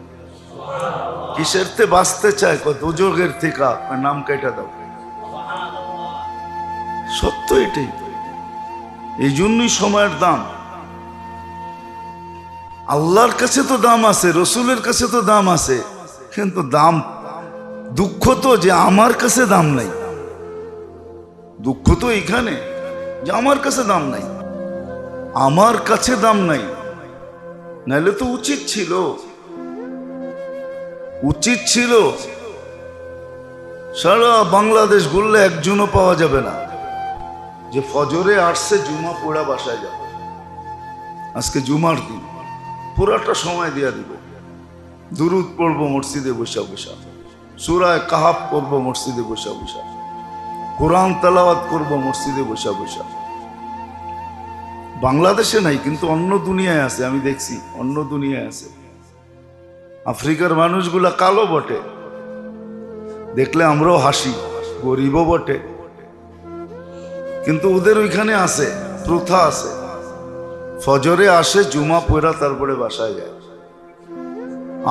কিসের তে বাঁচতে চায়? দুজোগের থেকে নাম কেটে দাও। সত্য এটাই। এই জন্যই সময়ের দাম। আল্লাহর কাছে তো দাম আছে, রসুলের কাছে তো দাম আছে, কিন্তু দাম, দুঃখ তো যে আমার কাছে দাম নাই। দুঃখ তো এইখানে যে আমার কাছে দাম নাই, আমার কাছে দাম নাই। নাইলে তো উচিত ছিল, উচিত ছিল সারা বাংলাদেশ ঘুরলে একজনও পাওয়া যাবে না যে ফজরে আসছে জুমা পড়া বাসায় যাবে। আজকে জুমার দিন, পুরাটা সময় দিয়া দিব। দুরুদ পড়বো মসজিদে বসা বসা, সূরা কাহাফ পড়বো মসজিদে বসা বসা, কোরআন তেলাওয়াত করবো মসজিদে বসা বসা। বাংলাদেশে নাই, কিন্তু অন্য দুনিয়ায় আছে। আমি দেখছি অন্য দুনিয়ায় আছে। আফ্রিকার মানুষগুলা কালো বটে, দেখলে আমরাও হাসি, গরিবও বটে, কিন্তু ওদের ওইখানে আছে, প্রথা আছে। ফজরে আসে, জুমা পড়া, তারপরে বাসায় যায়।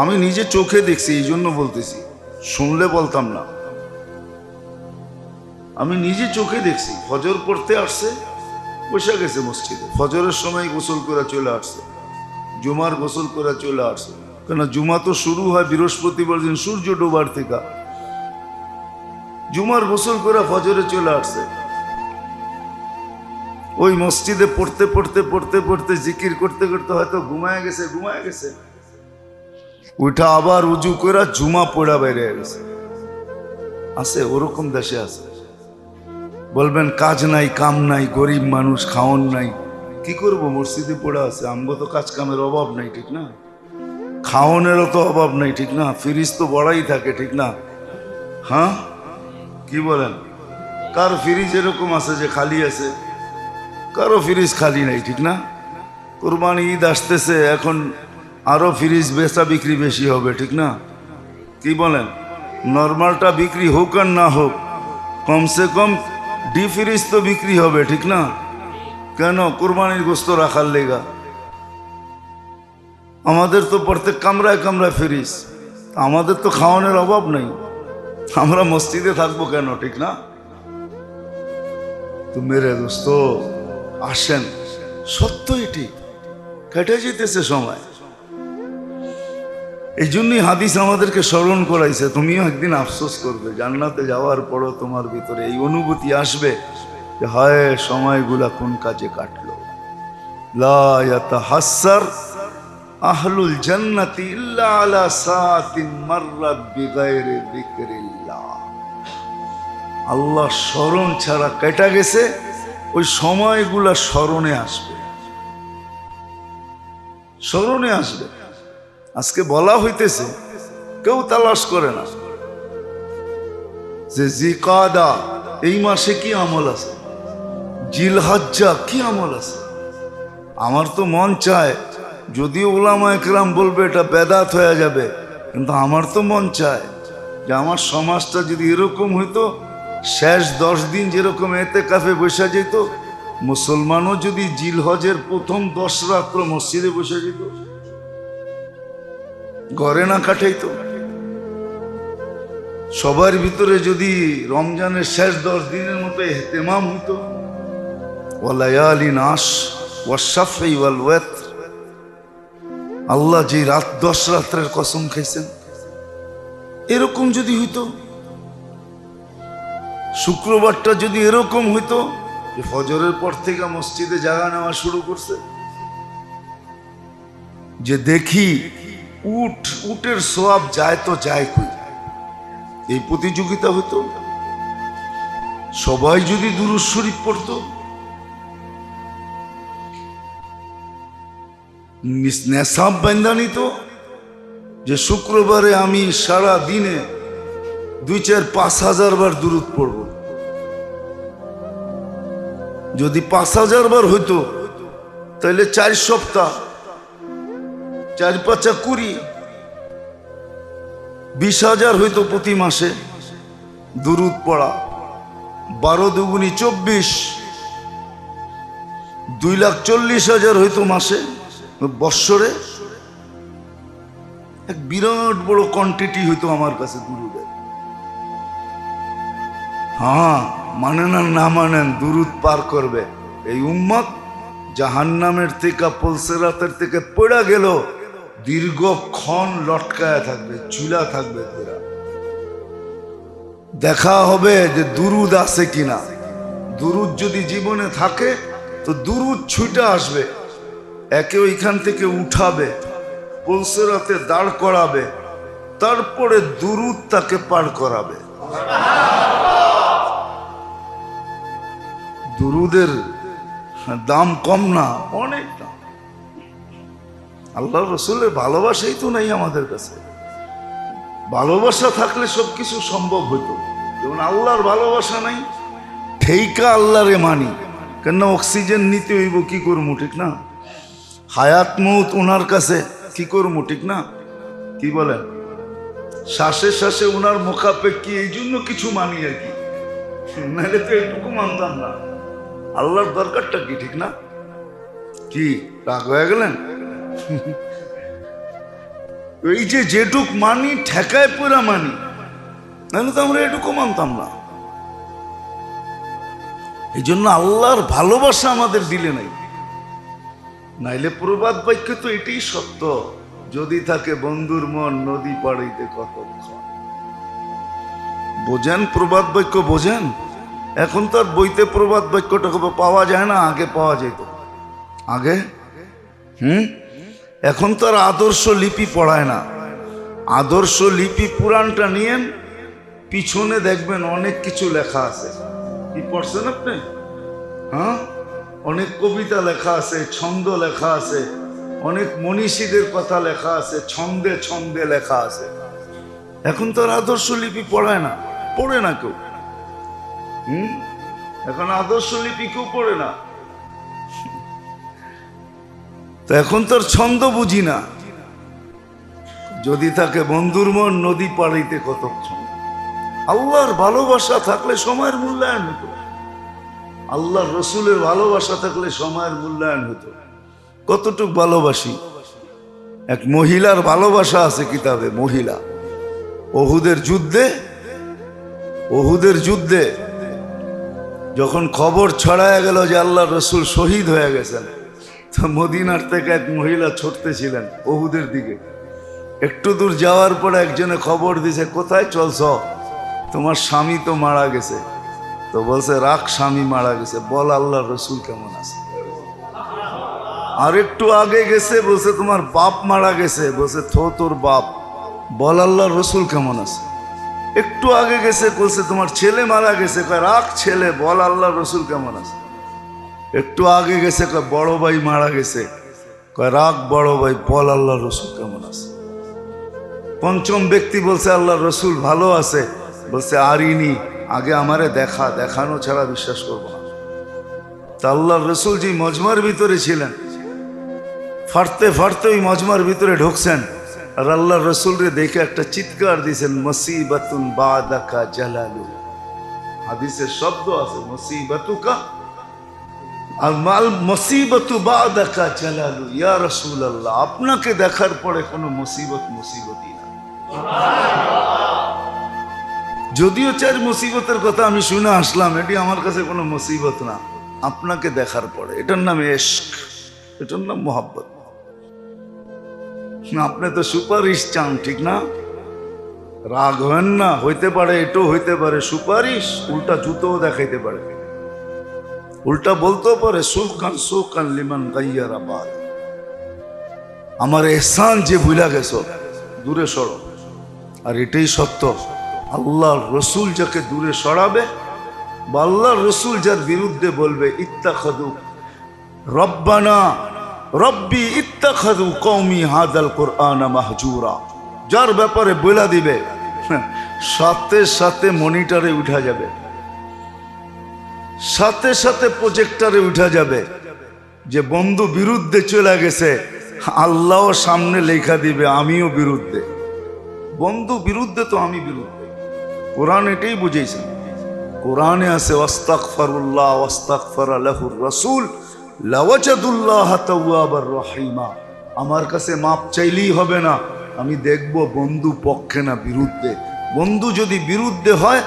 আমি নিজে চোখে দেখছি, এই জন্য বলতেছি, শুনলে বলতাম না। আমি নিজে চোখে দেখছি, ফজর পড়তে আসছে, বসে গেছে মসজিদে। ফজরের সময় গোসল করে চলে আসছে, জুমার গোসল করে চলে আসছে। কেন? জুমা তো শুরু হয় বৃহস্পতিবার দিন সূর্য ডোবার থেকে। জুমার গোসল করে ফজরে চলে আসছে। ওই মসজিদে পড়তে পড়তে পড়তে পড়তে জিকির করতে করতে হয়তো ঘুমায় গেছে। ওইটা আবার উজু করে জুমা পড়া বাইরে গেছে। আছে, ওরকম দেশে আছে। বলবেন কাজ নাই, কাম নাই, গরিব মানুষ, খাওন নাই, কি করব? মসজিদে পড়া আছে। আমগো তো কাজ কামের অভাব নাই, ঠিক না? খাওনের তো অভাব নাই, ঠিক না? ফ্রিজ তো বড়াই থাকে, ঠিক না? হ্যাঁ, কি বলেন? কার ফ্রিজ এরকম আছে যে খালি আছে, কারো ফ্রিজ খালি নাই, ঠিক না? কুরবানি ঈদ আসতেছে, এখন আরো ফ্রিজ বেচা বিক্রি বেশি হবে, ঠিক না? কি বলেন? নর্মালটা বিক্রি হোক আর না হোক, কমসে কম ডি ফ্রিজ তো বিক্রি হবে, ঠিক না? কেন? কুরবানির গোস্ত রাখার লেগা। আমাদের তো প্রত্যেক কামরায় কামরায় ফ্রিজ, আমাদের তো খাওয়ানোর অভাব নেই। আমরা মসজিদে থাকবো কেন, ঠিক না? তো মেরে দোস্ত আসেন, সত্য এটি, কেটে যেতেছে সময়। এই জন্যই হাদিস আমাদেরকে স্মরণ করাইছে, তুমিও একদিন আফসোস করবে, জান্নাতে যাওয়ার পরও তোমার ভিতরে এই অনুভূতি আসবে যে হায় সময়গুলা কোন কাজে কাটলো। লা ইয়াতাহাসসার আহলুল জান্নাতি ইল্লা আলা সাআতিন মাররাত বিগাইরি যিকরিল্লাহ। আল্লাহ স্মরণ ছাড়া কেটে গেছে, ওই সময়গুলা স্মরণে আসবে, স্মরণে আসবে। আজকে বলা হইতেছে, কেউ তালাশ করে না যে জিকাদা এই মাসে কি আমল আছে, জিলহজ্জা কি আমল আছে। আমার তো মন চায়, যদিও উলামা একরাম বলবে এটা বেদাত হয়ে যাবে, কিন্তু আমার তো মন চায় যে আমার সমাজটা যদি এরকম হইতো, শেষ 10 দিন যেরকম এতেকাফে বসে যেত, মুসলমানও যদি জিলহজের প্রথম 10 রাত্র মসজিদে বসে যেত, ঘরে না কাটাইতো। সবার ভিতরে যদি রমজানের শেষ 10 দিনের মতো ইহতেমাম হতো, ওয়ালায়ালিন আশ ওয়াশফি ওয়াল ওয়াতর, আল্লাহ যে রাত 10 রাত্রের কসম খাইছেন, এরকম যদি হইতো, শুক্রবারটা যদি এরকম হইতো যে ফজরের পর থেকে মসজিদে জাগা নেওয়া শুরু করছে, যে দেখি উটের সোয়াব যায় তো যায় কই, এই প্রতিযোগিতা হতো, সবাই যদি দুরূদ শরীফ পড়তো, নেশাব বান্ধা নিত যে শুক্রবারে আমি সারা দিনে 2-4-5 হাজার বার দুরূদ পড়ব। যদি 5,000 বার হইতো তাহলে 4 সপ্তাহ, 4-5 20, 20,000 হইতো প্রতি মাসে দুরূদ পড়া। 12 দুগুনি 24, 2,40,000 হইতো মাসে, বৎসরে এক বিরাট বড় কোয়ান্টিটি হইতো আমার কাছে দুরূদের। হ্যাঁ, মানেন আর না মানেন, দুরূদ পার করবে এই উম্মত। জাহান্নামের থেকে, পুলসিরাতের থেকে পড়া গেল, দীর্ঘক্ষণ লটকায়া থাকবে, চুলা থাকবে। দেখা হবে যে দুরূদ আছে কিনা। দুরূদ যদি জীবনে থাকে তো দুরূদ ছুটে আসবে, একে ওইখান থেকে উঠাবে, পুলসিরাতে দাঁড় করাবে, তারপরে দুরূদ তাকে পার করাবে। দুরূদের দাম কম না, অনেক দাম। আল্লাহ রসুলের ভালোবাসাই তো নাই আমাদের কাছে। ভালোবাসা থাকলে সবকিছু সম্ভব হইতো, যেমন আল্লাহর ভালোবাসা নাই, ঠেইকা আল্লাহরে মানি। কেন অক্সিজেন নিতে হইব, কি করবো, ঠিক না? হায়াত মৌত ওনার কাছে, কি করবো, ঠিক না? কি বলেন? শ্বাসে শ্বাসে ওনার মুখাপেক্ষী, এই জন্য কিছু মানি আর কি, নাহলে তো এইটুকু মানতাম না। আল্লাহর দরকারটা কি, ঠিক না? কি রাগ হয়ে গেলেন? এই যে যেটুক মানি, ঠেকায় পুরা মানি, নাহলে তো আমরা এটুকু মানতাম না। এই জন্য আল্লাহর ভালোবাসা আমাদের দিলে নাই, নাইলে প্রবাদ বাক্য তো এটাই সত্য, যদি থাকে বন্ধুর মন নদী পাড়িতে কতক্ষণ। বোঝেন প্রবাদ বাক্য, বোঝেন? এখন তো আর বইতে প্রবাদ বাক্যটা পাওয়া যায় না, আগে পাওয়া যেত। আগে এখন তো আর আদর্শ লিপি পড়ায় না। আদর্শ লিপি পুরাণটা নিয়েন, পিছনে দেখবেন অনেক কিছু লেখা আছে। কি পড়ছেন আপনি? হ্যাঁ, অনেক কবিতা লেখা আছে, ছন্দ লেখা আছে, অনেক মনীষীদের কথা লেখা আছে, ছন্দে ছন্দে লেখা আছে। এখন তো আর আদর্শ লিপি পড়ায় না, পড়ে না কেউ। এখন আদর্শ লিপি কেউ পড়ে না। তো এখন তোর ছন্দ বুঝি না। যদি থাকে বন্ধুর মন নদী পাড়িতে কতক্ষণ। আল্লাহর ভালোবাসা থাকলে সময়ের মূল্যায়ন হতো, আল্লাহর রসুলের ভালোবাসা থাকলে সময়ের মূল্যায়ন হতো। কতটুক ভালোবাসি, এক মহিলার ভালোবাসা আছে কিতাবে। মহিলা ওহুদের যুদ্ধে যখন খবর ছড়ায় গেল যে আল্লাহর রসুল শহীদ হয়ে গেছেন, তো মদিনার থেকে এক মহিলা ছুটতেছিলেন ওহুদের দিকে। একটু দূর যাওয়ার পরে একজনে খবর দিছে, কোথায় চলছ? তোমার স্বামী তো মারা গেছে। তো বলছে, রাখ, স্বামী মারা গেছে, বল আল্লাহর রসুল কেমন আছে। আর একটু আগে গেছে, বলছে তোমার বাপ মারা গেছে। বলছে, তোর বাপ, বল আল্লাহর রসুল কেমন আছে। একটু আগে গেছে, বলছে তোমার ছেলে মারা গেছে। রাখ ছেলে, বল আল্লাহর রসুল কেমন আছে। একটু আগে গেছে, বড় ভাই মারা গেছে। রাখ বড় ভাই, বল আল্লাহর রসুল কেমন আছে। পঞ্চম ব্যক্তি বলছে, আল্লাহর রসুল ভালো আছে। বলছে, আরিনি, আগে আমারে দেখানো ছাড়া বিশ্বাস করবো না। তা আল্লাহর রসুল যে মজমার ভিতরে ছিলেন, ফাটতে ফাটতে ওই মজমার ভিতরে ঢুকছেন, আর আল্লাহর রসুল রে দেখে একটা চিৎকার দিয়েছেন, মুসিবাতুন বাদাকা জালালু। হাদিসের শব্দ আছে, মুসিবাতুকা আর মাল মুসিবাতু বাদাকা জালালু। ইয়া রাসূলুল্লাহ, আপনাকে দেখার পরে কোনো মুসিবতই না। যদিও 4 মুসিবতের কথা আমি শুনে আসলাম, এটি আমার কাছে কোনো মুসিবত না, আপনাকে দেখার পরে। এটার নাম ইশক, এটার নাম মোহাব্বত। আপনি তো সুপারিশ চান, ঠিক না? রাগ হবেন না, হইতে পারে, এটাও হইতে পারে সুপারিশ, উল্টা জুতোও দেখাইতে পারে, উল্টা বলতেও পারে সুকান লিমান গাইয়ারা বাদ। আমার এহসান যে ভুলা গেছো, দূরে সরো। আর এটাই সত্য, আল্লাহর রসুল যাকে দূরে সরাবে বা আল্লাহর রসুল যার বিরুদ্ধে বলবে ইত্তাখাযু রব্বানা রব্বি ইত্তাখাযু কওমি হাদাল কুরআনা মাহজুরা, যার ব্যাপারে বলে দিবে, সাথে সাথে মনিটরে উঠা যাবে, সাথে সাথে প্রজেক্টরে উঠা যাবে যে বন্ধু বিরুদ্ধে চলে গেছে, আল্লাহও সামনে লেখা দিবে আমিও বিরুদ্ধে। বন্ধু বিরুদ্ধে তো আমি বিরুদ্ধে। কোরআন এটাই বুঝেছে, কোরআনে আছে ওয়াস্তাগফিরুল্লাহ ওয়াস্তাগফারা লাহুর রাসূল লাওয়াজাদুল্লাহ তাওয়াবার রহিমা। আমার কাছে মাপ চাইলেই হবে না, আমি দেখব বন্ধু পক্ষে না বিরুদ্ধে। বন্ধু যদি বিরুদ্ধে হয়,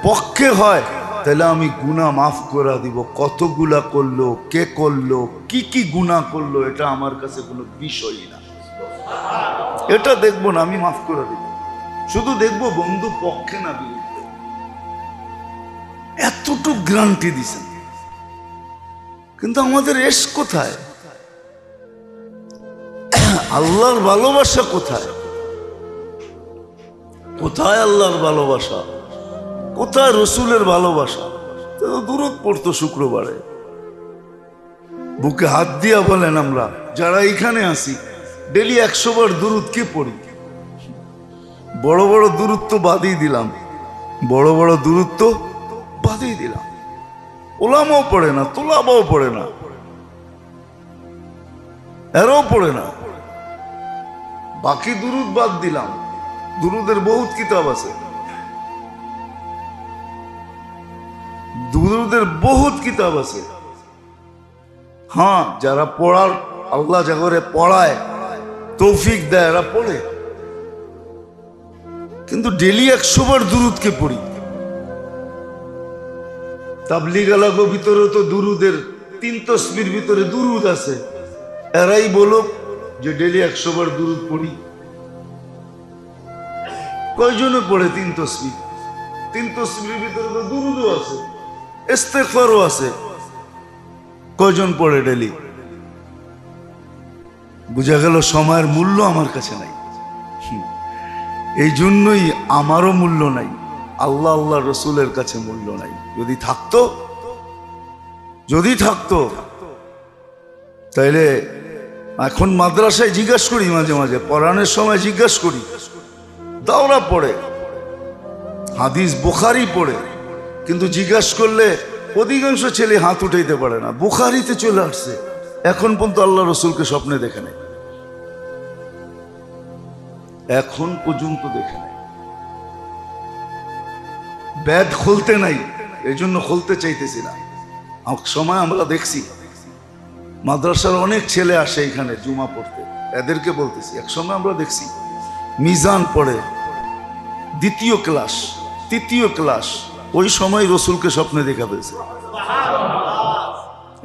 পক্ষে হয়, তাহলে আমি গুনাহ মাফ করে দিব। কতগুলা করলো, কে করলো, কি কি গুনাহ করলো, এটা আমার কাছে কোনো বিষয়ই না, এটা দেখবো না, আমি মাফ করে দিব। শুধু দেখবো বন্ধু পক্ষে না বিরুদ্ধে। এতটুক গ্যারান্টি দিছেন, কিন্তু আমাদের ইশক কোথায়? আল্লাহর ভালোবাসা কোথায়? কোথায় আল্লাহর ভালোবাসা? কোথায় রসুলের ভালোবাসা? দূরত পড়তো শুক্রবারে, বুকে হাত দিয়া বলেন, আমরা যারা এখানে আসি ডেলি 100 বার দুরুদ কে পড়ি? বড় বড় দূরত্ব বাদই দিলাম, বড় বড় দূরত্ব বাদই দিলাম। ওলামাও পড়ে না, তোলাবাও পড়ে না, এরাও পড়ে না, বাকি দুরুদ বাদ দিলাম। দুরুদের বহুত কিতাব আছে, দুরুদের বহুত কিতাব আছে। হ্যাঁ, যারা পড়ার, আল্লাহ জাগরে পড়ায়, তৌফিক দেয়, এরা পড়ে। কিন্তু ডেলি 100 বার দুরুদকে পড়ি। তাবলিগ আলাগো ভিতরে তো দুরুদের 3 তসবির ভিতরে দুরুদ আছে, এরাই বলো যে ডেলি 100 বার দুরুদ পড়ি। কয়জনে পড়ে 3 তসবির? 3 তসবির ভিতরে তো দুরুদও আছে, ইস্তেগফারও আছে। কয়জন পড়ে ডেলি? বুঝা গেল সময়ের মূল্য আমার কাছে নাই। এই জন্যই আমারও মূল্য নাই, আল্লাহ আল্লাহ রসুলের কাছে মূল্য নাই। যদি থাকতো তাইলে এখন মাদ্রাসায় জিজ্ঞাসা করি, মাঝে মাঝে পড়ানোর সময় জিজ্ঞাসা করি, দাওরা পড়ে, হাদিস বুখারী পড়ে, কিন্তু জিজ্ঞাসা করলে অধিকাংশ ছেলে হাত উঠাইতে পারে না। বুখারীতে চলে আসছে, এখন পর্যন্ত আল্লাহ রসুলকে স্বপ্নে দেখে নেয়, এখন পর্যন্ত দেখে নেয়। বেদ খুলতে নাই, এই জন্য খুলতে চাইতেছি না। সময় আমরা দেখছি মাদ্রাসার অনেক ছেলে আসে এখানে জুমা পড়তে, এদেরকে বলতেছি, এক সময় আমরা দেখছি মিজান পড়ে 2য় ক্লাস 3য় ক্লাস, ওই সময় রসুলকে স্বপ্নে দেখা পেয়েছে।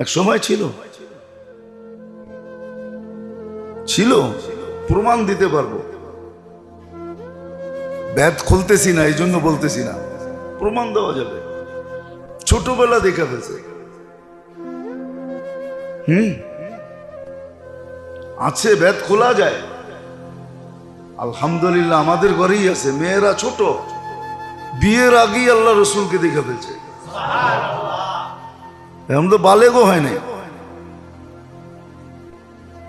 এক সময় ছিল, প্রমাণ দিতে পারবো। বেদ খুলতেছি না, এই জন্য বলতেছি না, প্রমাণ দেওয়া যাবে। ছোটবেলা দেখা ফেলছে। আছে, বেদ খোলা যায়। আলহামদুলিল্লাহ আমাদের ঘরেই আছে, মেয়েরা ছোট, বিয়ের আগেই আল্লাহ রসুলকে দেখা ফেলছে, এখন তো বালেগও হয় নাই।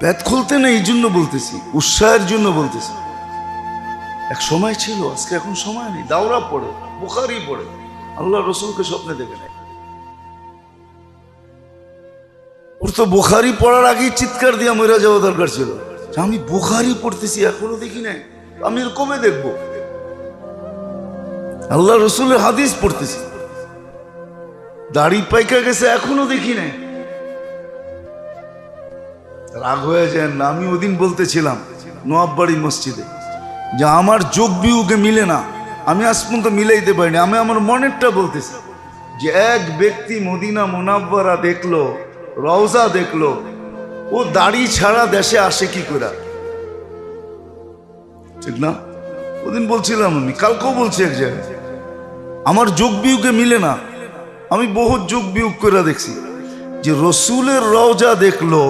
বেদ খুলতে নেই, এই জন্য বলতেছি, উৎসাহের জন্য বলতেছি। এক সময় ছিল, আজকে এখন সময় নেই। দাওরা পড়ে, বুখারী পড়ে, আল্লাহ রসুলকে স্বপ্নে দেখে নেয়। ওর তো বুখারী পড়ার আগেই চিৎকার দিয়ে মরে যাওয়া দরকার ছিল, আমি বুখারী পড়তেছি এখনো দেখি নাই, আমি এর কবে দেখবো? আল্লাহ রসুলের হাদিস পড়তেছি, দাড়ি পাইকা গেছে এখনো দেখি নাই। রাগ হয়ে যায় না? আমি ওদিন বলতেছিলাম নোয়াববাড়ি মসজিদে যে আমার যোগ বিয়োগে মিলে না, আমি আজ পর্যন্ত মিলাইতে পারিনি। আমি আমার মনেরটা বলতেছি যে এক ব্যক্তি মদিনা মুনাব্বারা দেখলো, রওজা দেখলো, ও দাড়ি ছাড়া দেশে আসে কি করে? ঠিক না? ওদিন বলছিলাম, আমি কালকেও বলছি এক জায়গায়, আমার যোগ বিয়োগে মিলে না। আমি বহুত যোগ বিয়োগ করে দেখছি যে রসুলের রওজা দেখলো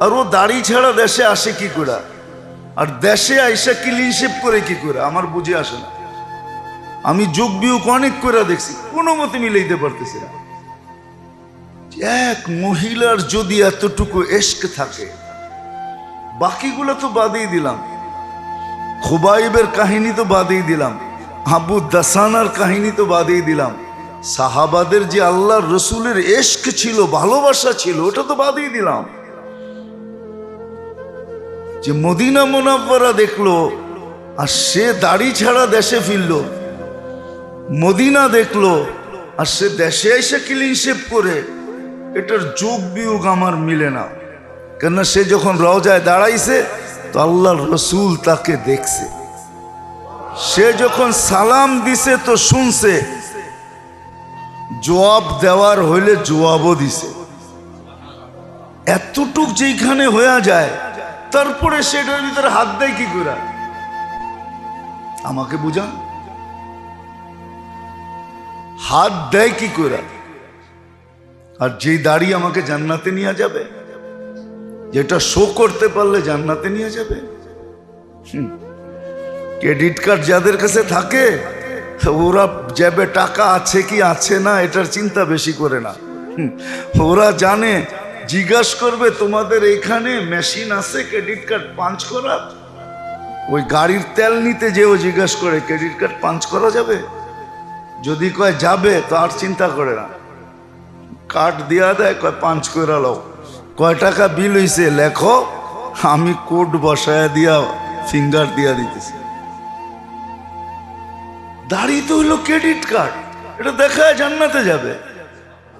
আর ও দাড়ি ছাড়া দেশে আসে কি করে, আর দেশে আইসা ক্লিন শেভ করে কি করে, আমার বুঝে আসে না। আমি যোগ বিয়োগ অনেক করে দেখছি, কোনো মতে মিলাইতে পারতেছি না। এক মহিলার যদি এতটুকু এশক থাকে, বাকিগুলো তো বাদেই দিলাম, খুবাইবের কাহিনী তো বাদেই দিলাম, আবু দাসানার কাহিনী তো বাদেই দিলাম, সাহাবাদের যে আল্লাহর রসুলের এশক ছিল, ভালোবাসা ছিল, ওটা তো বাদেই দিলাম। যে মদিনা মুনাব্বারা দেখলো আর সে দাড়ি ছাড়া দেশে ফিরলো, মদিনা দেখলো আর সে দেশে এসে ক্লিন শেভ করে, এটার যোগ বিয়োগ আমার মিলে না। কেননা সে যখন রওজায় দাঁড়াইছে তো আল্লাহর রসুল তাকে দেখছে, সে যখন সালাম দিছে তো শুনছে, জবাব দেওয়ার হইলে জবাবও দিছে। এতটুক যেখানে হয়ে যায়, তারপরে সেটার ভিতরে হাত দেয় কি করে? আমাকে বুঝান, হাত দেয় কি করে? আর যেই দাড়ি আমাকে জান্নাতে নিয়ে যাবে, যেটা শো করতে পারলে জান্নাতে নিয়ে যাবে। ক্রেডিট কার্ড যাদের কাছে থাকে ওরা যাবে, টাকা আছে কি আছে না এটার চিন্তা বেশি করে না। ওরা জানে, জিজ্ঞাসা করবে তোমাদের এখানে মেশিন আছে ক্রেডিট কার্ড পাঞ্চ করা? ওই গাড়ির তেল নিতে যেও জিজ্ঞাসা করে ক্রেডিট কার্ড পাঞ্চ করা যাবে? যদি কয় যাবে তো আর চিন্তা করে না, কার্ড দিয়া দেয়, কয় পাঞ্চ করে লাও, কয় টাকা বিল হইছে লেখো, আমি কোড বসায় দিয়া ফিঙ্গার দিয়া দিতেছি। দাড়ি তো হইলো ক্রেডিট কার্ড, এটা দেখায় জান্নাতে যাবে,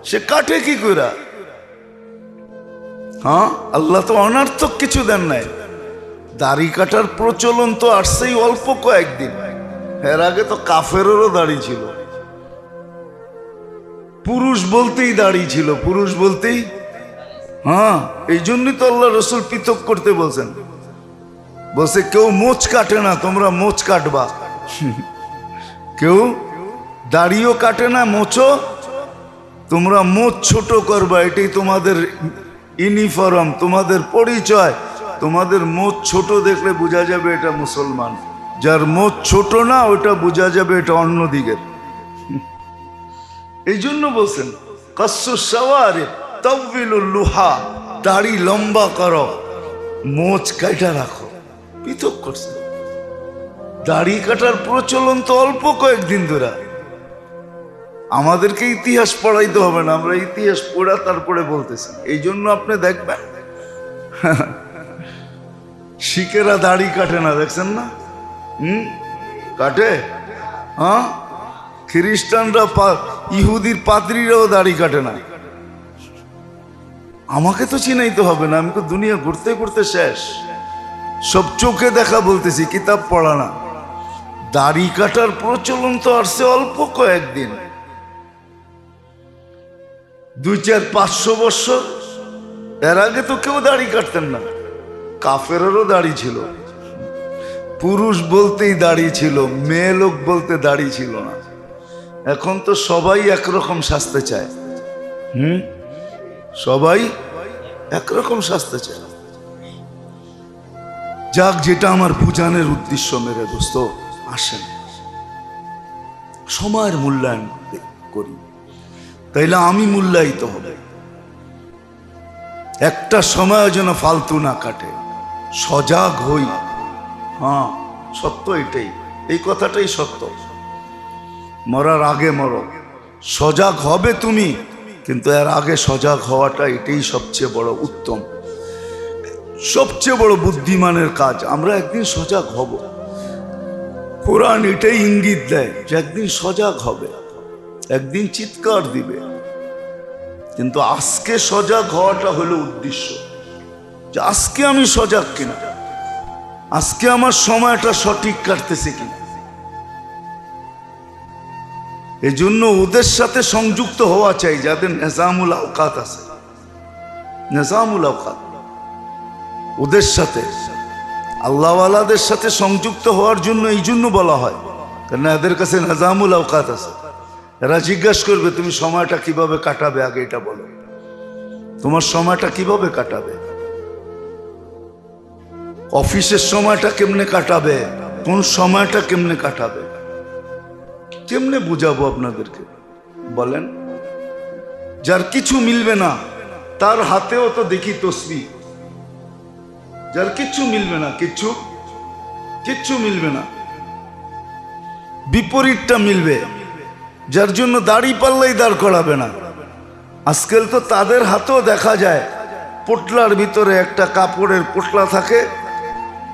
সে কাটে কি করে? হ্যাঁ, আল্লাহ তো অনার্থক কিছু দেন নাই। দাড়ি কাটার প্রচলন তো আসছেই অল্প কয়েকদিন, এর আগে তো কাফেরেরও দাড়ি ছিল, পুরুষ বলতেই দাড়ি ছিল, পুরুষ বলতেই। হ্যাঁ, এই জন্যই তো আল্লাহ রসুল পৃথক করতে বলছেন, বলছে কেউ মোচ কাটে না, তোমরা মোচ কাটবা। কেউ দাড়িও কাটে না, মোচও, তোমরা মোচ ছোট করবা, এটাই তোমাদের ইউনিফর্ম, তোমাদের পরিচয়। তোমাদের মোচ ছোট দেখলে বোঝা যাবে এটা মুসলমান, যার মোচ ছোট না ওটা বোঝা যাবে এটা অন্য দিকের। এই জন্য বলছেন কাসসু সাওয়ারে তাওবিলুল লুহা, দাড়ি লম্বা করো, মোচ কাটা রাখো, পৃথক করছে। দাড়ি কাটার প্রচলন তো অল্প কয়েকদিন ধরে, আমাদেরকে ইতিহাস পড়াইতে হবে না, আমরা ইতিহাস পড়া তারপরে বলতেছি। এই জন্য আপনি দেখবেন শিখেরা দাড়ি কাটে না, দেখছেন না? কাটে। হ্যাঁ, খ্রিস্টানরা, ইহুদির পাদ্রীরাও দাড়ি কাটে না। আমাকে তো চিনাইতে হবে না, আমি তো দুনিয়া ঘুরতে ঘুরতে শেষ, সব চোখে দেখা বলতেছি, কিতাব পড়া না। দাড়ি কাটার প্রচলন তো আসছে অল্প কয়েকদিন, 200-500 বছর। এর আগে তো কেউ দাড়ি কাটতেন না, কাফেরেরও দাড়ি ছিল, পুরুষ বলতেই দাড়ি ছিল, মেয়ে লোক বলতে দাড়ি ছিল না। এখন তো সবাই একরকম সাজতে চায়, সবাই একরকম সাজতে চায়। যাক, যেটা আমার বুঝানোর উদ্দেশ্য মেরে দোস্ত, আসেন সময়ের মূল্যায়ন করি, তাইলে আমি মূল্যায়িত হবে। একটা সময় যেন ফালতু না কাটে, সজাগ হই। হ্যাঁ, সত্য এটাই, এই কথাটাই সত্য। মরার আগে মরো, সজাগ হবে তুমি, কিন্তু এর আগে সজাগ হওয়াটা এটাই সবচেয়ে বড় উত্তম, সবচেয়ে বড় বুদ্ধিমানের কাজ। আমরা একদিন সজাগ হব, কোরআন এটাই ইঙ্গিত দেয় যে একদিন সজাগ হবে, একদিন চিৎকার দিবে। কিন্তু আজকে সজাগ হওয়াটা হলো উদ্দেশ্য, যে আজকে আমি সজাগ কিনা, আজকে আমার সময়টা সঠিক কাটতেছে কিনা। এজন্য ওদের সাথে সংযুক্ত হওয়া চাই যাদের নিজামুল আওকাত আছে, নিজামুল আওকাত, ওদের সাথে আল্লাহওয়ালাদের সাথে সংযুক্ত হওয়ার জন্য এই জন্য বলা হয়, কারণ এদের কাছে নিজামুল আওকাত আছে। এরা জিজ্ঞাসা করবে তুমি সময়টা কিভাবে কাটাবে, আগে এটা বলো, তোমার সময়টা কিভাবে কাটাবে, অফিসের সময়টা কেমনে কাটাবে, কোন সময়টা কেমনে কাটাবে, কেমনে বুঝাবো আপনাদেরকে বলেন? যার কিছু মিলবে না তার হাতেও তো দেখি তসবিহ, যার কিচ্ছু মিলবে না, কিচ্ছু মিলবে না, বিপরীতটা মিলবে, যার জন্য দাড়ি পাল্লাই দাঁড় করাবে না। আজকাল তো তাদের হাতেও দেখা যায় পোটলার ভিতরে একটা কাপড়ের পোটলা থাকে,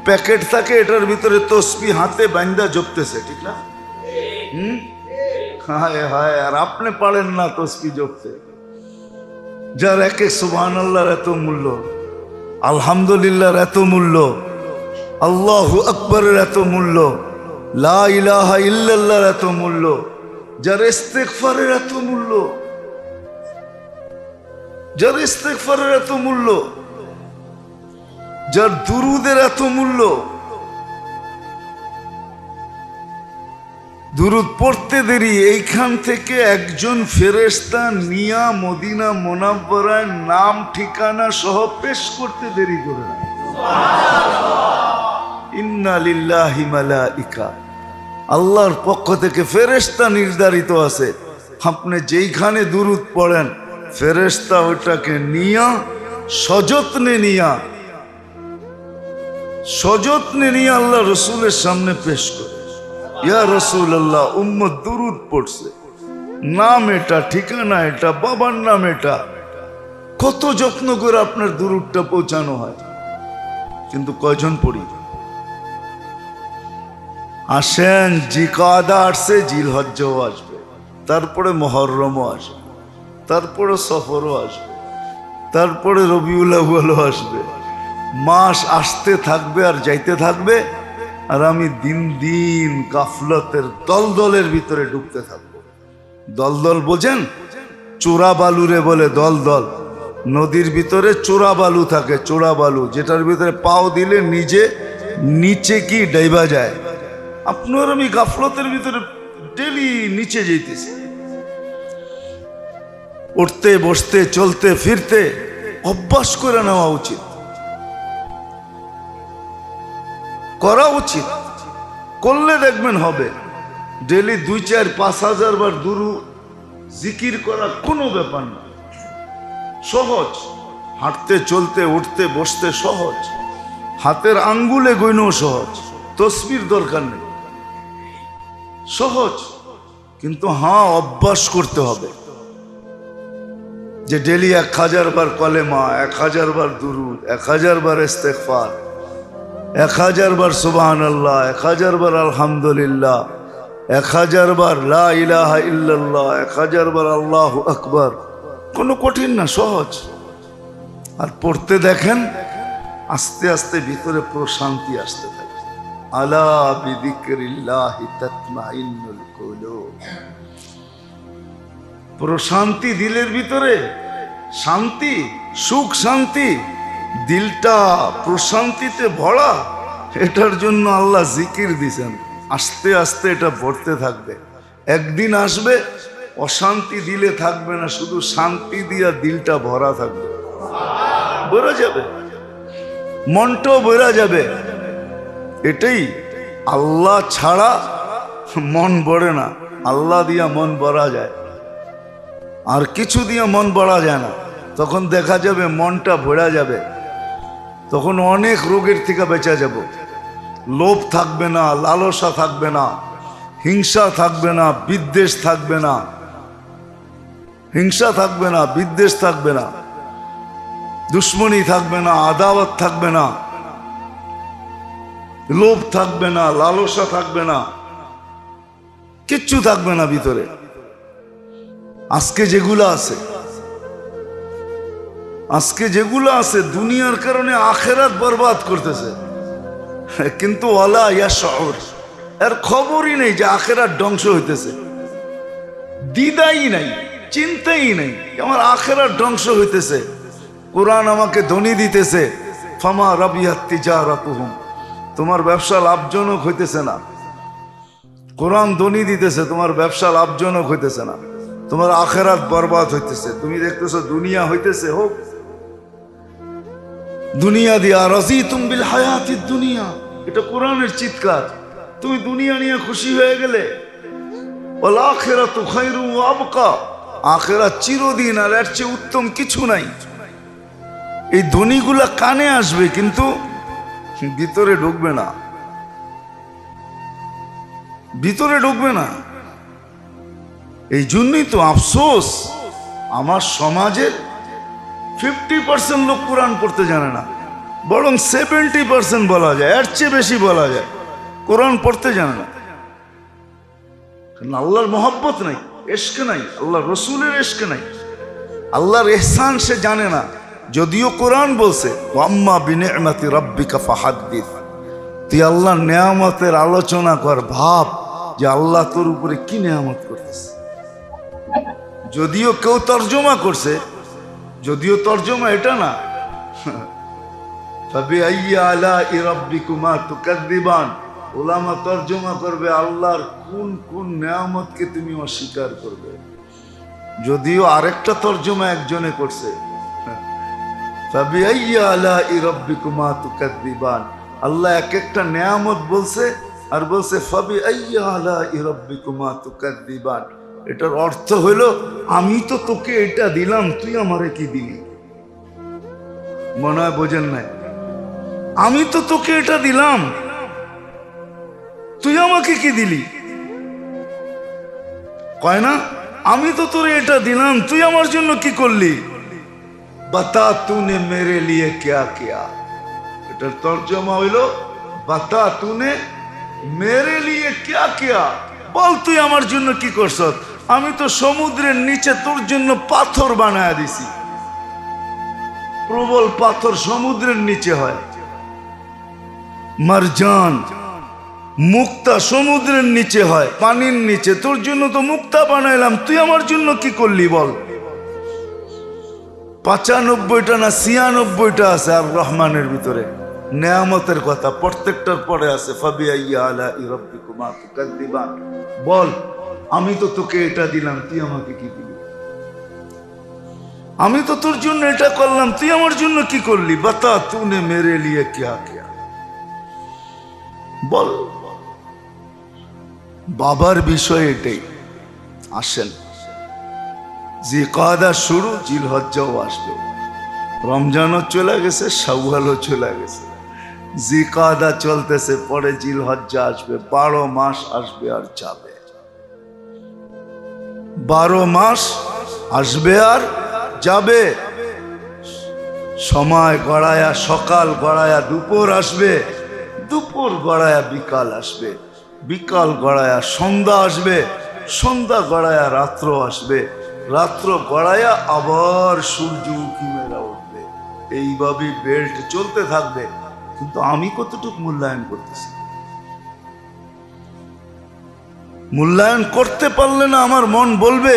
প্যাকেট থাকে, এটার ভিতরে তসবিহ হাতে বান্দা জপতেছে, ঠিক না? হায় হায়, আর আপনি পারেন না তসবিহ জপতে। যার একে সুবহানাল্লাহর এত মূল্য, আলহামদুলিল্লাহর এত মূল্য, আল্লাহু আকবরের এত মূল্য, লা ইলাহা ইল্লাল্লাহর এত মূল্য, যার ইস্তিগফারের এত মূল্য, যার ইস্তিগফারের এত মূল্য, যার দুরুদের এত মূল্য। দুরুদ পড়তে দেরি, এইখান থেকে একজন ফেরেশতা নিয়া মদিনা মুনাওয়ারায় নাম ঠিকানা সহ পেশ করতে দেরি করে না। ইন্না লিল্লাহি মালাইকা, আল্লাহর পক্ষ থেকে ফেরেশতা নির্ধারিত আছে, আপনি যেইখানে দুরুদ পড়েন ফেরেশতা ওটাকে নিয়া সযত্নে নিয়ে আল্লাহ রসুলের সামনে পেশ করে, ইয়া রাসূলুল্লাহ উম্মত দুরুদ পড়ছে, নাম এটা, ঠিকানা এটা, বাবার নাম এটা, কত যত্ন করে আপনার দুরুদটা পৌঁছানো হয়, কিন্তু কয়জন পড়ি? আসেন, জিকাদা আসছে, জিলহজ্জও আসবে, তারপরে মুহররমও আসবে, তারপরে সফরও আসবে, তারপরে রবিউল আউয়ালও আসবে। মাস আসতে থাকবে আর যাইতে থাকবে, আর আমি দিন দিন গাফলতের দলদলের ভিতরে ডুবতে থাকবো। দলদল বোঝেন? চোরা বালুরে বলে দলদল। নদীর ভিতরে চোরা বালু থাকে, চোরা বালু, যেটার ভিতরে পাও দিলে নিজে নিচে কি ডাইবা যায়। আপনার আমি গাফলতের ভিতরে ডেলি নিচে যেতেছি। উঠতে বসতে চলতে ফিরতে অভ্যাস করে নেওয়া উচিত, করা উচিত, করলে দেখবেন হবে। ডেলি 2, 4, 5,000 বার দুরূদ জিকির করা কোনো ব্যাপার না, সহজ। হাঁটতে চলতে উঠতে বসতে সহজ, হাতের আঙ্গুলে গইনও সহজ, তসবির দরকার নেই, সহজ। কিন্তু হ্যাঁ, অভ্যাস করতে হবে যে ডেলি 1000 বার কলেমা, 1000 বার দুরূদ, 1000 বার ইস্তেগফার, 1000 বার সুবহানাল্লাহ, 1000 বার আলহামদুলিল্লাহ, 1000 বার লা ইলাহা ইল্লাল্লাহ, 1000 বার আল্লাহু আকবার। কোনো কঠিন না, সহজ। আর পড়তে দেখেন আস্তে আস্তে ভিতরে প্রশান্তি আসতে থাকে। আলা বিযিকরিল্লাহি তাতমাইন্নুল কুলুব। প্রশান্তি দিলের ভিতরে, শান্তি, সুখ শান্তি, দিলটা প্রশান্তিতে ভরা। এটার জন্য আল্লাহ জিকির দিছেন, আস্তে আস্তে এটা ভরতে থাকবে। একদিন আসবে অশান্তি দিলে থাকবে না, শুধু শান্তি দিয়া দিলটা ভরা থাকবে, ভরা যাবে, মনটাও ভরা যাবে। এটাই, আল্লাহ ছাড়া মন ভরে না, আল্লাহ দিয়া মন ভরা যায়, আর কিছু দিয়ে মন ভরা যায় না। তখন দেখা যাবে মনটা ভরা যাবে, তখন অনেক রোগের থেকে বেঁচে যাব। লোভ থাকবে না, লালসা থাকবে না, হিংসা থাকবে না, বিদ্বেষ থাকবে না, হিংসা থাকবে না, বিদ্বেষ থাকবে না, দুশ্মনী থাকবে না, আদাওয়াত থাকবে না, লোভ থাকবে না, লালসা থাকবে না, কিচ্ছু থাকবে না ভিতরে। আজকে যেগুলো আছে দুনিয়ার কারণে আখেরাত বরবাদ করতেছে, কিন্তু ওয়ালা ইয়াশউর, এর খবরই নেই যে আখেরাত ধ্বংস হইতেছে। দ্বিধাই নাই, চিন্তাই নাই, আমার আখিরাত ধ্বংস হইতেছে। কোরআন আমাকে ধ্বনি দিতেছে, ফামা রাবিহাত তিজারাতুহুম, তোমার ব্যবসা লাভজনক হইতেছে না। কোরআন ধ্বনি দিতেছে, তোমার ব্যবসা লাভজনক হইতেছে না, তোমার আখিরাত বরবাদ হইতেছে। তুমি দেখতেছো দুনিয়া হইতেছে, হোক দুনিয়া দিয়া রাজিতুম বিল হায়াতিদ দুনিয়া, এটা কোরআনের চিৎকার। তুমি দুনিয়া নিয়ে খুশি হয়ে গেলে, ওয়াল আখিরাতু খায়রু ওয়া আবকা, আখিরাত চিরদিন, আর এর চেয়ে উত্তম কিছু নাই। এই ধ্বনিগুলা কানে আসবে কিন্তু ভিতরে ঢুকবে না, ভিতরে ঢুকবে না। এই জন্যই তো আফসোস, আমার সমাজের 50% লোক কোরআন পড়তে জানে না, বরং 70% বলা যায়, এর চেয়ে বেশি বলা যায় কোরআন পড়তে জানে না। কারণ আল্লাহর মহব্বত নাই, এশক নাই, আল্লাহর রসুলের এশক নাই, আল্লাহর এহসান সে জানে না। যদিও কোরআন বলছে ওয়াম্মা বিনি'মাতি রাব্বিকা ফাহাদ্দিস, তুই আল্লাহর নেয়ামতের আলোচনা কর, ভাব যে আল্লাহ তোর উপরে কি নেয়ামত করতেছে। যদিও কেউ তর্জমা করছে, যদিও তর্জমা এটা না, ফাবিআইয়ি আলাই রাব্বিকুমা তুকাযযিবান, উলামা তর্জমা করবে আল্লাহর কোন কোন নেয়ামতকে তুমি অস্বীকার করবে। যদিও আরেকটা তর্জমা একজনে করছে, ফাবিআইয়ি আলাই রাব্বিকুমা তুকাযযিবান, আল্লাহ এক একটা নেয়ামত বলছে আর বলছে ফাবিআইয়ি আলাই রাব্বিকুমা তুকাযযিবান। এটার অর্থ হলো আমি তো তোকে এটা দিলাম, তুই আমারে কি দিলি? মনে হয় বোঝেন নাই? আমি তো তোকে এটা দিলাম, তুই আমাকে কি দিলি? কয় না, আমি তো তোরে এটা দিলাম, তুই আমার জন্য কি করলি? বাতা তুনে মেরে লিয়ে ক্যা কিয়া, এটার তর্জমা হইল বাতা তুনে মেরে লিয়ে ক্যা কিয়া, বল তুই আমার জন্য কি করছ? আমি তো সমুদ্রের নিচে তোর জন্য পাথর বানায় দিছি। প্রবল পাথর সমুদ্রের নিচে হয়, মারজান মুক্তা সমুদ্রের নিচে হয়, পানির নিচে। তোর জন্য তো মুক্তা বানাইলাম, তুই আমার জন্য কি করলি বল? 95টা না 96টা আছে আর রহমানের ভিতরে নেয়ামতের কথা, প্রত্যেকটার পরে আছে ফাবিআইয়ি আলাই রাব্বিকুমা তুকাযযিবান। বল আমি তো তোকে এটা দিলাম, তুই আমাকে কি দিলি? আমি তো তোর জন্য এটা করলাম, তুই আমার জন্য কি করলি? বাতা তুনে মেরে লিয়ে ক্যা কিয়া, বল। বাবার বিষয় এটাই। আসেন, জিলকদা শুরু, জিলহজ্জাও আসবে, রমজানও চলে গেছে, শাওয়ালও চলে গেছে, জিলকদা চলতেছে, পরে জিলহজ্জা আসবে, 12 মাস আসবে আর যাবে। 12 মাস আসবে আর যাবে। সময় গড়ায়া সকাল গড়ায়া দুপুর আসবে, দুপুর গড়ায়া বিকাল আসবে, বিকাল গড়ায়া সন্ধ্যা আসবে, সন্ধ্যা গড়ায়া রাত্র আসবে, রাত্র গড়ায়া আবার সূর্য উঁকি মেরা উঠবে। এইভাবে বেল্ট চলতে থাকবে। কিন্তু আমি কতটুকু মূল্যায়ন করতেছি? মূল্যায়ন করতে পারলে না আমার মন বলবে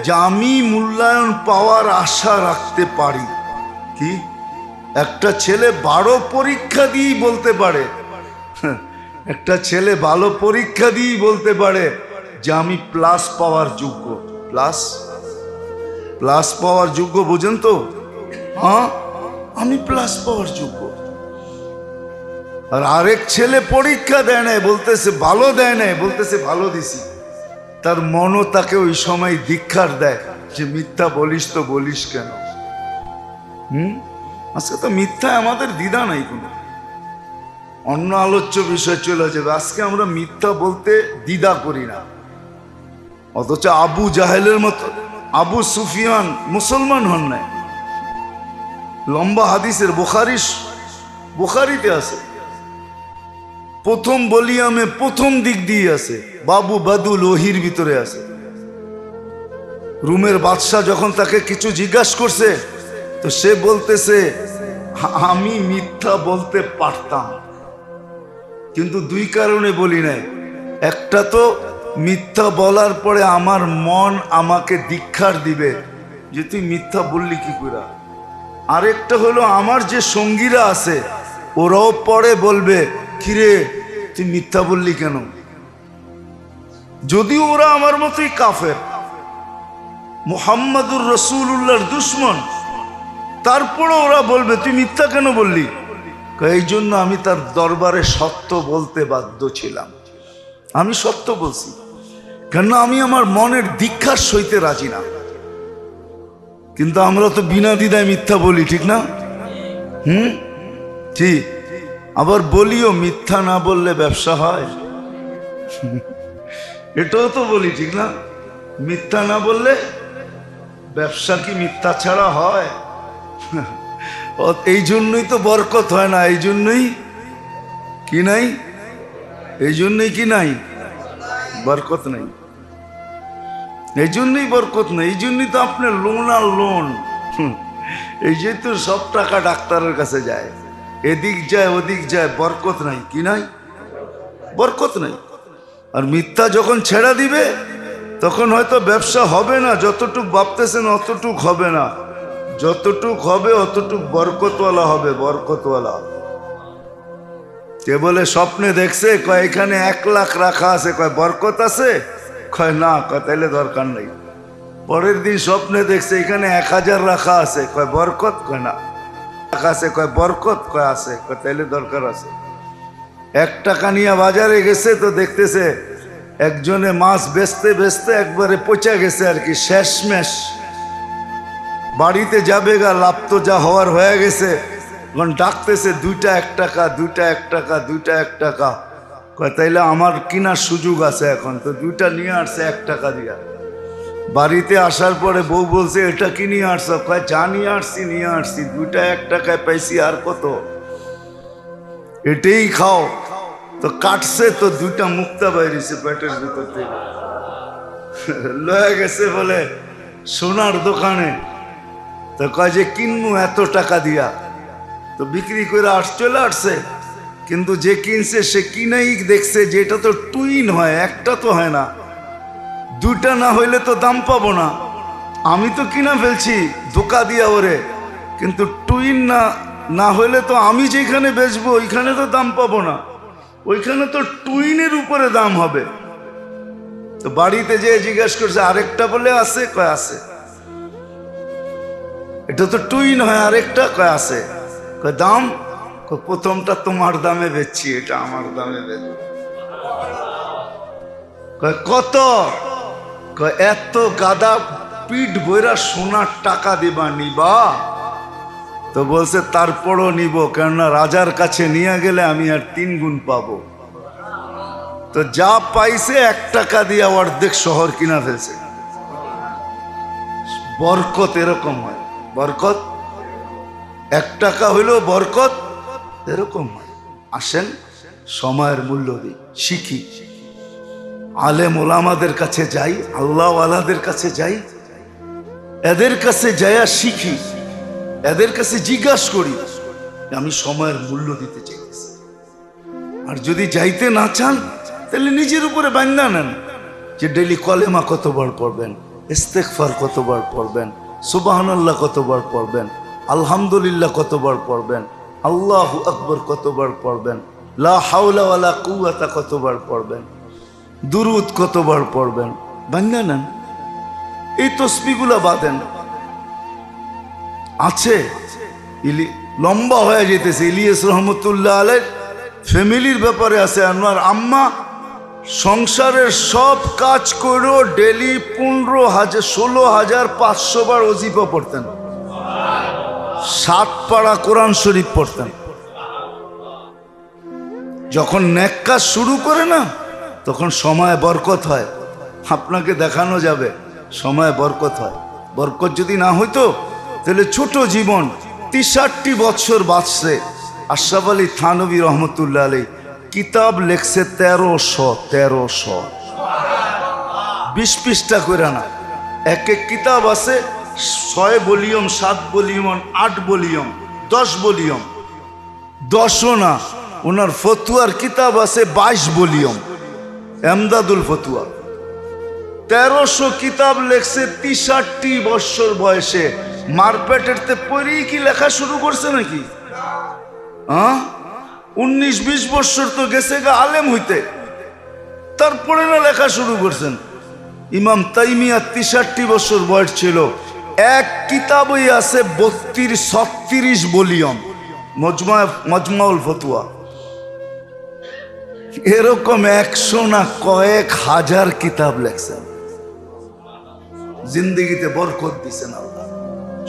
যে আমি মূল্যায়ন পাওয়ার আশা রাখতে পারি। কি একটা ছেলে 12 পরীক্ষা দিয়েই বলতে পারে, একটা ছেলে ভালো পরীক্ষা দিয়েই বলতে পারে যে আমি প্লাস পাওয়ার যোগ্য। প্লাস প্লাস পাওয়ার যোগ্য, বুঝেন তো? হ্যাঁ, আমি প্লাস পাওয়ার যোগ্য। আর আরেক ছেলে পরীক্ষা দেয় নাই, বলতেছে ভালো দেয় নাই, বলতেছে ভালো দিছি। তার মনও তাকে ওই সময় ধিক্কার দেয় যে মিথ্যা বলিস তো বলিস কেন? আজকে তো মিথ্যায় আমাদের দ্বিধা নাই কোনো। অন্য আলোচ্য বিষয় চলে যাবে। আজকে আমরা মিথ্যা বলতে দ্বিধা করি না, অথচ আবু জাহেলের মতো আবু সুফিয়ান মুসলমান হন নাই। লম্বা হাদিসের বুখারীতে আছে, প্রথম বলিয়ামে প্রথম দিক দিয়ে আছে, বাবু বাদুল ওহির ভিতরে আছে। রুমের বাদশাহ যখন তাকে কিছু জিজ্ঞাসা করছে, তো সে বলতেছে আমি মিথ্যা বলতে পারতাম, কিন্তু 2 কারণে বলি নাই। একটা তো মিথ্যা বলার পরে আমার মন আমাকে ধিক্কার দিবে যে তুই মিথ্যা বললি কি করে। আরেকটা হলো আমার যে সঙ্গীরা আছে ওরাও পরে বলবে কিরে তুই মিথ্যা বললি কেন, যদিও ওরা আমার মতোই কাফের, মুহাম্মাদুর রাসূলুল্লাহর দুশমন, তারপরে ওরা বলবে তুই মিথ্যা কেন বললি। এই জন্য আমি তার দরবারে সত্য বলতে বাধ্য ছিলাম। আমি সত্য বলছি কেন, আমি আমার মনের ধিক্কার সইতে রাজি না। কিন্তু আমরা তো বিনা দ্বিধায় মিথ্যা বলি, ঠিক না? ঠিক। আবার বলিও মিথ্যা না বললে ব্যবসা হয়, এটাও তো বলি, ঠিক না? মিথ্যা না বললে ব্যবসা কি মিথ্যা ছাড়া হয়? এই জন্যই তো বরকত হয় না, এই জন্যই কি নাই, এই জন্যই কি নাই, বরকত নাই, এই জন্যই বরকত নাই। এই জন্যই তো আপনার লোন আর লোন, এই যে তো সব টাকা ডাক্তারের কাছে যায়, এদিক যায় ওদিক যায়, বরকত নাই, কি নাই, বরকত নাই। আর মিথ্যা যখন ছেড়া দিবে তখন হয়তো ব্যবসা হবে না, যতটুক ভাবতেছেন অতটুক হবে না, যতটুক হবে অতটুক বরকতওয়ালা হবে, বরকতওয়ালা। কে বলে স্বপ্নে দেখছে, কয় এখানে 1 লাখ রাখা আছে, কয় বরকত আছে, কয় না, কয় তাইলে দরকার নেই। পরের দিন স্বপ্নে দেখছে এখানে 1000 রাখা আছে, কয় বরকত, কয় না রাখা আছে, কয় বরকত, কয় আছে, কয় তাইলে দরকার আছে। 1 টাকা নিয়ে বাজারে গেছে তো দেখতেছে একজনে মাছ বেচতে বেচতে একবারে পচা গেছে আর কি, শেষমেশ বাড়িতে যাবে গা, লাভ তো যা হওয়ার হয়ে গেছে। এখন ডাকতেছে 2টা 1 টাকা, 2টা 1 টাকা, 2টা 1 টাকা, কয় তাইলে আমার কেনার সুযোগ আছে এখন, তো 2টা নিয়ে আসছে 1 টাকা দিয়া। বাড়িতে আসার পরে বউ বলছে এটা কি নিয়ে আসছ, কয় যা নিয়ে আসছি 2টা 1 টাকায় পাইছি, আর কত, এটাই খাও। তো কাটছে তো 2টা মুক্তা বাইরেছে পেটের ভিতর থেকে, লয়ে গেছে বলে সোনার দোকানে, তো কয় যে কিনবো এত টাকা দিয়া, তো বিক্রি করে চলে আসছে। কিন্তু যে কিনছে সে কিনেই দেখছে যে এটা তো টুইন হয়, একটা তো হয় না, 2টা না হইলে তো দাম পাবো না। আমি তো কিনা ফেলছি ধোকা দিয়া ওরে, কিন্তু টুইন না হইলে তো আমি যেখানে বেচবো ওইখানে তো দাম পাবো না, ওইখানে তো টুইনের উপরে দাম হবে। তো বাড়িতে যেয়ে জিজ্ঞাসা করছে আরেকটা বলে আছে, কয় আছে, এটা তো টুইন হয়, আরেকটা, কয় আছে, কয় দাম, প্রথমটা তোমার দামে বেচছি, এটা আমার দামে বেচবো। কয় কত, কয় এত গাদা পিঠ বইরা সোনার টাকা দিবা, নিবা? তো বলছে তারপরও নিব, কেননা রাজার কাছে নিয়ে গেলে আমি আর 3 গুণ পাবো। তো যা পাইছে 1 টাকা দিয়ে অর্ধেক শহর কিনা ফেলছে। বরকত এরকম হয়, বরকত 1 টাকা হইলেও বরকত এরকম হয়। আসেন সময়ের মূল্য দিই, শিখি, আলেম ওলামাদের কাছে যাই, আল্লাহওয়ালাদের কাছে যাই, এদের কাছে যাইয়া শিখি, এদের কাছে জিজ্ঞাসা করি আমি সময়ের মূল্য দিতে চাইছি। আর যদি যাইতে না চান তাহলে নিজের উপরে বান্ধা নেন যে ডেলি কলেমা কতবার পড়বেন, ইস্তেগফার কতবার পড়বেন, সুবহানাল্লাহ কতবার পড়বেন, আলহামদুলিল্লাহ কতবার পড়বেন, আল্লাহু আকবার কতবার পড়বেন, লা হাওলা ওয়ালা কুওয়াতা কতবার পড়বেন, দুরুদ কতবার পড়বেন, বান্ধা নেন। এই তসবিহগুলা বাঁধেন। আছে লম্বা হয়ে যেতেছে, ইলিয়াস রহমতুল্লাহ আলাইহির ফ্যামিলির ব্যাপারে আছে, আমার আম্মা সংসারের সব কাজ করেও ডেলি 16,500 বার ওজিফা পড়তেন, 7 পারা কোরআন শরীফ পড়তেন। যখন নেক কাজ শুরু করে না তখন সময় বরকত হয়, আপনাকে দেখানো যাবে সময় বরকত হয়। বরকত যদি না হইতো তাহলে ছোট জীবন 63 বছর বাঁচছে। আশরাফ আলী থানভী রহমতুল্লাহ আলাইহি কিতাব লেখছে 1300 20 পৃষ্ঠা করে না, এক এক কিতাব আছে 6 ভলিউম, 7 ভলিউম, 8 ভলিউম, 10 ভলিউম, 10ও না। ওনার ফতুয়ার কিতাব আছে 22 ভলিউম, এমদাদুল ফতুয়া। 1300 কিতাব লেখছে 63 বছর বয়সে। মারপেটেরতে পরেই কি লেখা শুরু করছে নাকি? 19-20 বছর তো গেছে গা আলেম হইতে, তারপরে না লেখা শুরু করছেন। ইমাম তাইমিয়া 63 বছর বয়স ছিল। এক কিতাবই আছে 32-36 ভলিউম, মজমাউল ফতুয়া। এরকম 100 না কয়েক হাজার কিতাব লেখছেন। জিন্দেগিতে বরকত দিছেন আল্লাহ।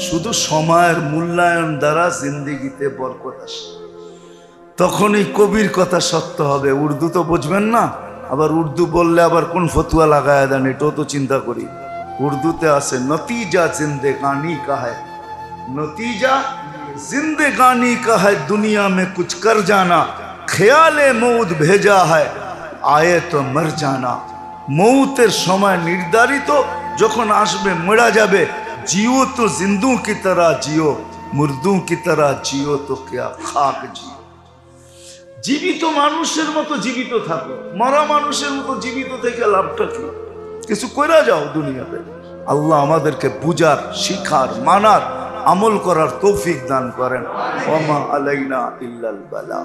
শুধু সময়ের মূল্যায়ন দ্বারা জিন্দেগিতে বরকত আসে, তখনই কবির কথা সত্য হবে। উর্দু তো বুঝবেন না, আবার উর্দু বললে আবার কোন ফতুয়া লাগায় দেন, এটাও তো চিন্তা করি। উর্দুতে আছে নতিজা জিন্দেগানি কা হ্যায়, নতিজা জিন্দেগানি কা হ্যায়, দুনিয়া মে কুছ কর জানা, খেয়ালে মৌত ভেজা হয়, আয়ে তো মর জানা। মৌতের সময় নির্ধারিত, যখন আসবে মরা যাবে। জিও তো জিন্দু কি তরহ জিও, মুর্দু কি তরহ জিও তো क्या খাক জিও। জীবিত মানুষের মতো জীবিত থাকো, মরা মানুষের মতো জীবিত থেকে লাভটা কি? কিছু কইরা যাও দুনিয়াতে। আল্লাহ আমাদেরকে বুঝার, শিখার, মানার, আমল করার তৌফিক দান করেন। ওয়া মা আলাইনা ইল্লাল বালা।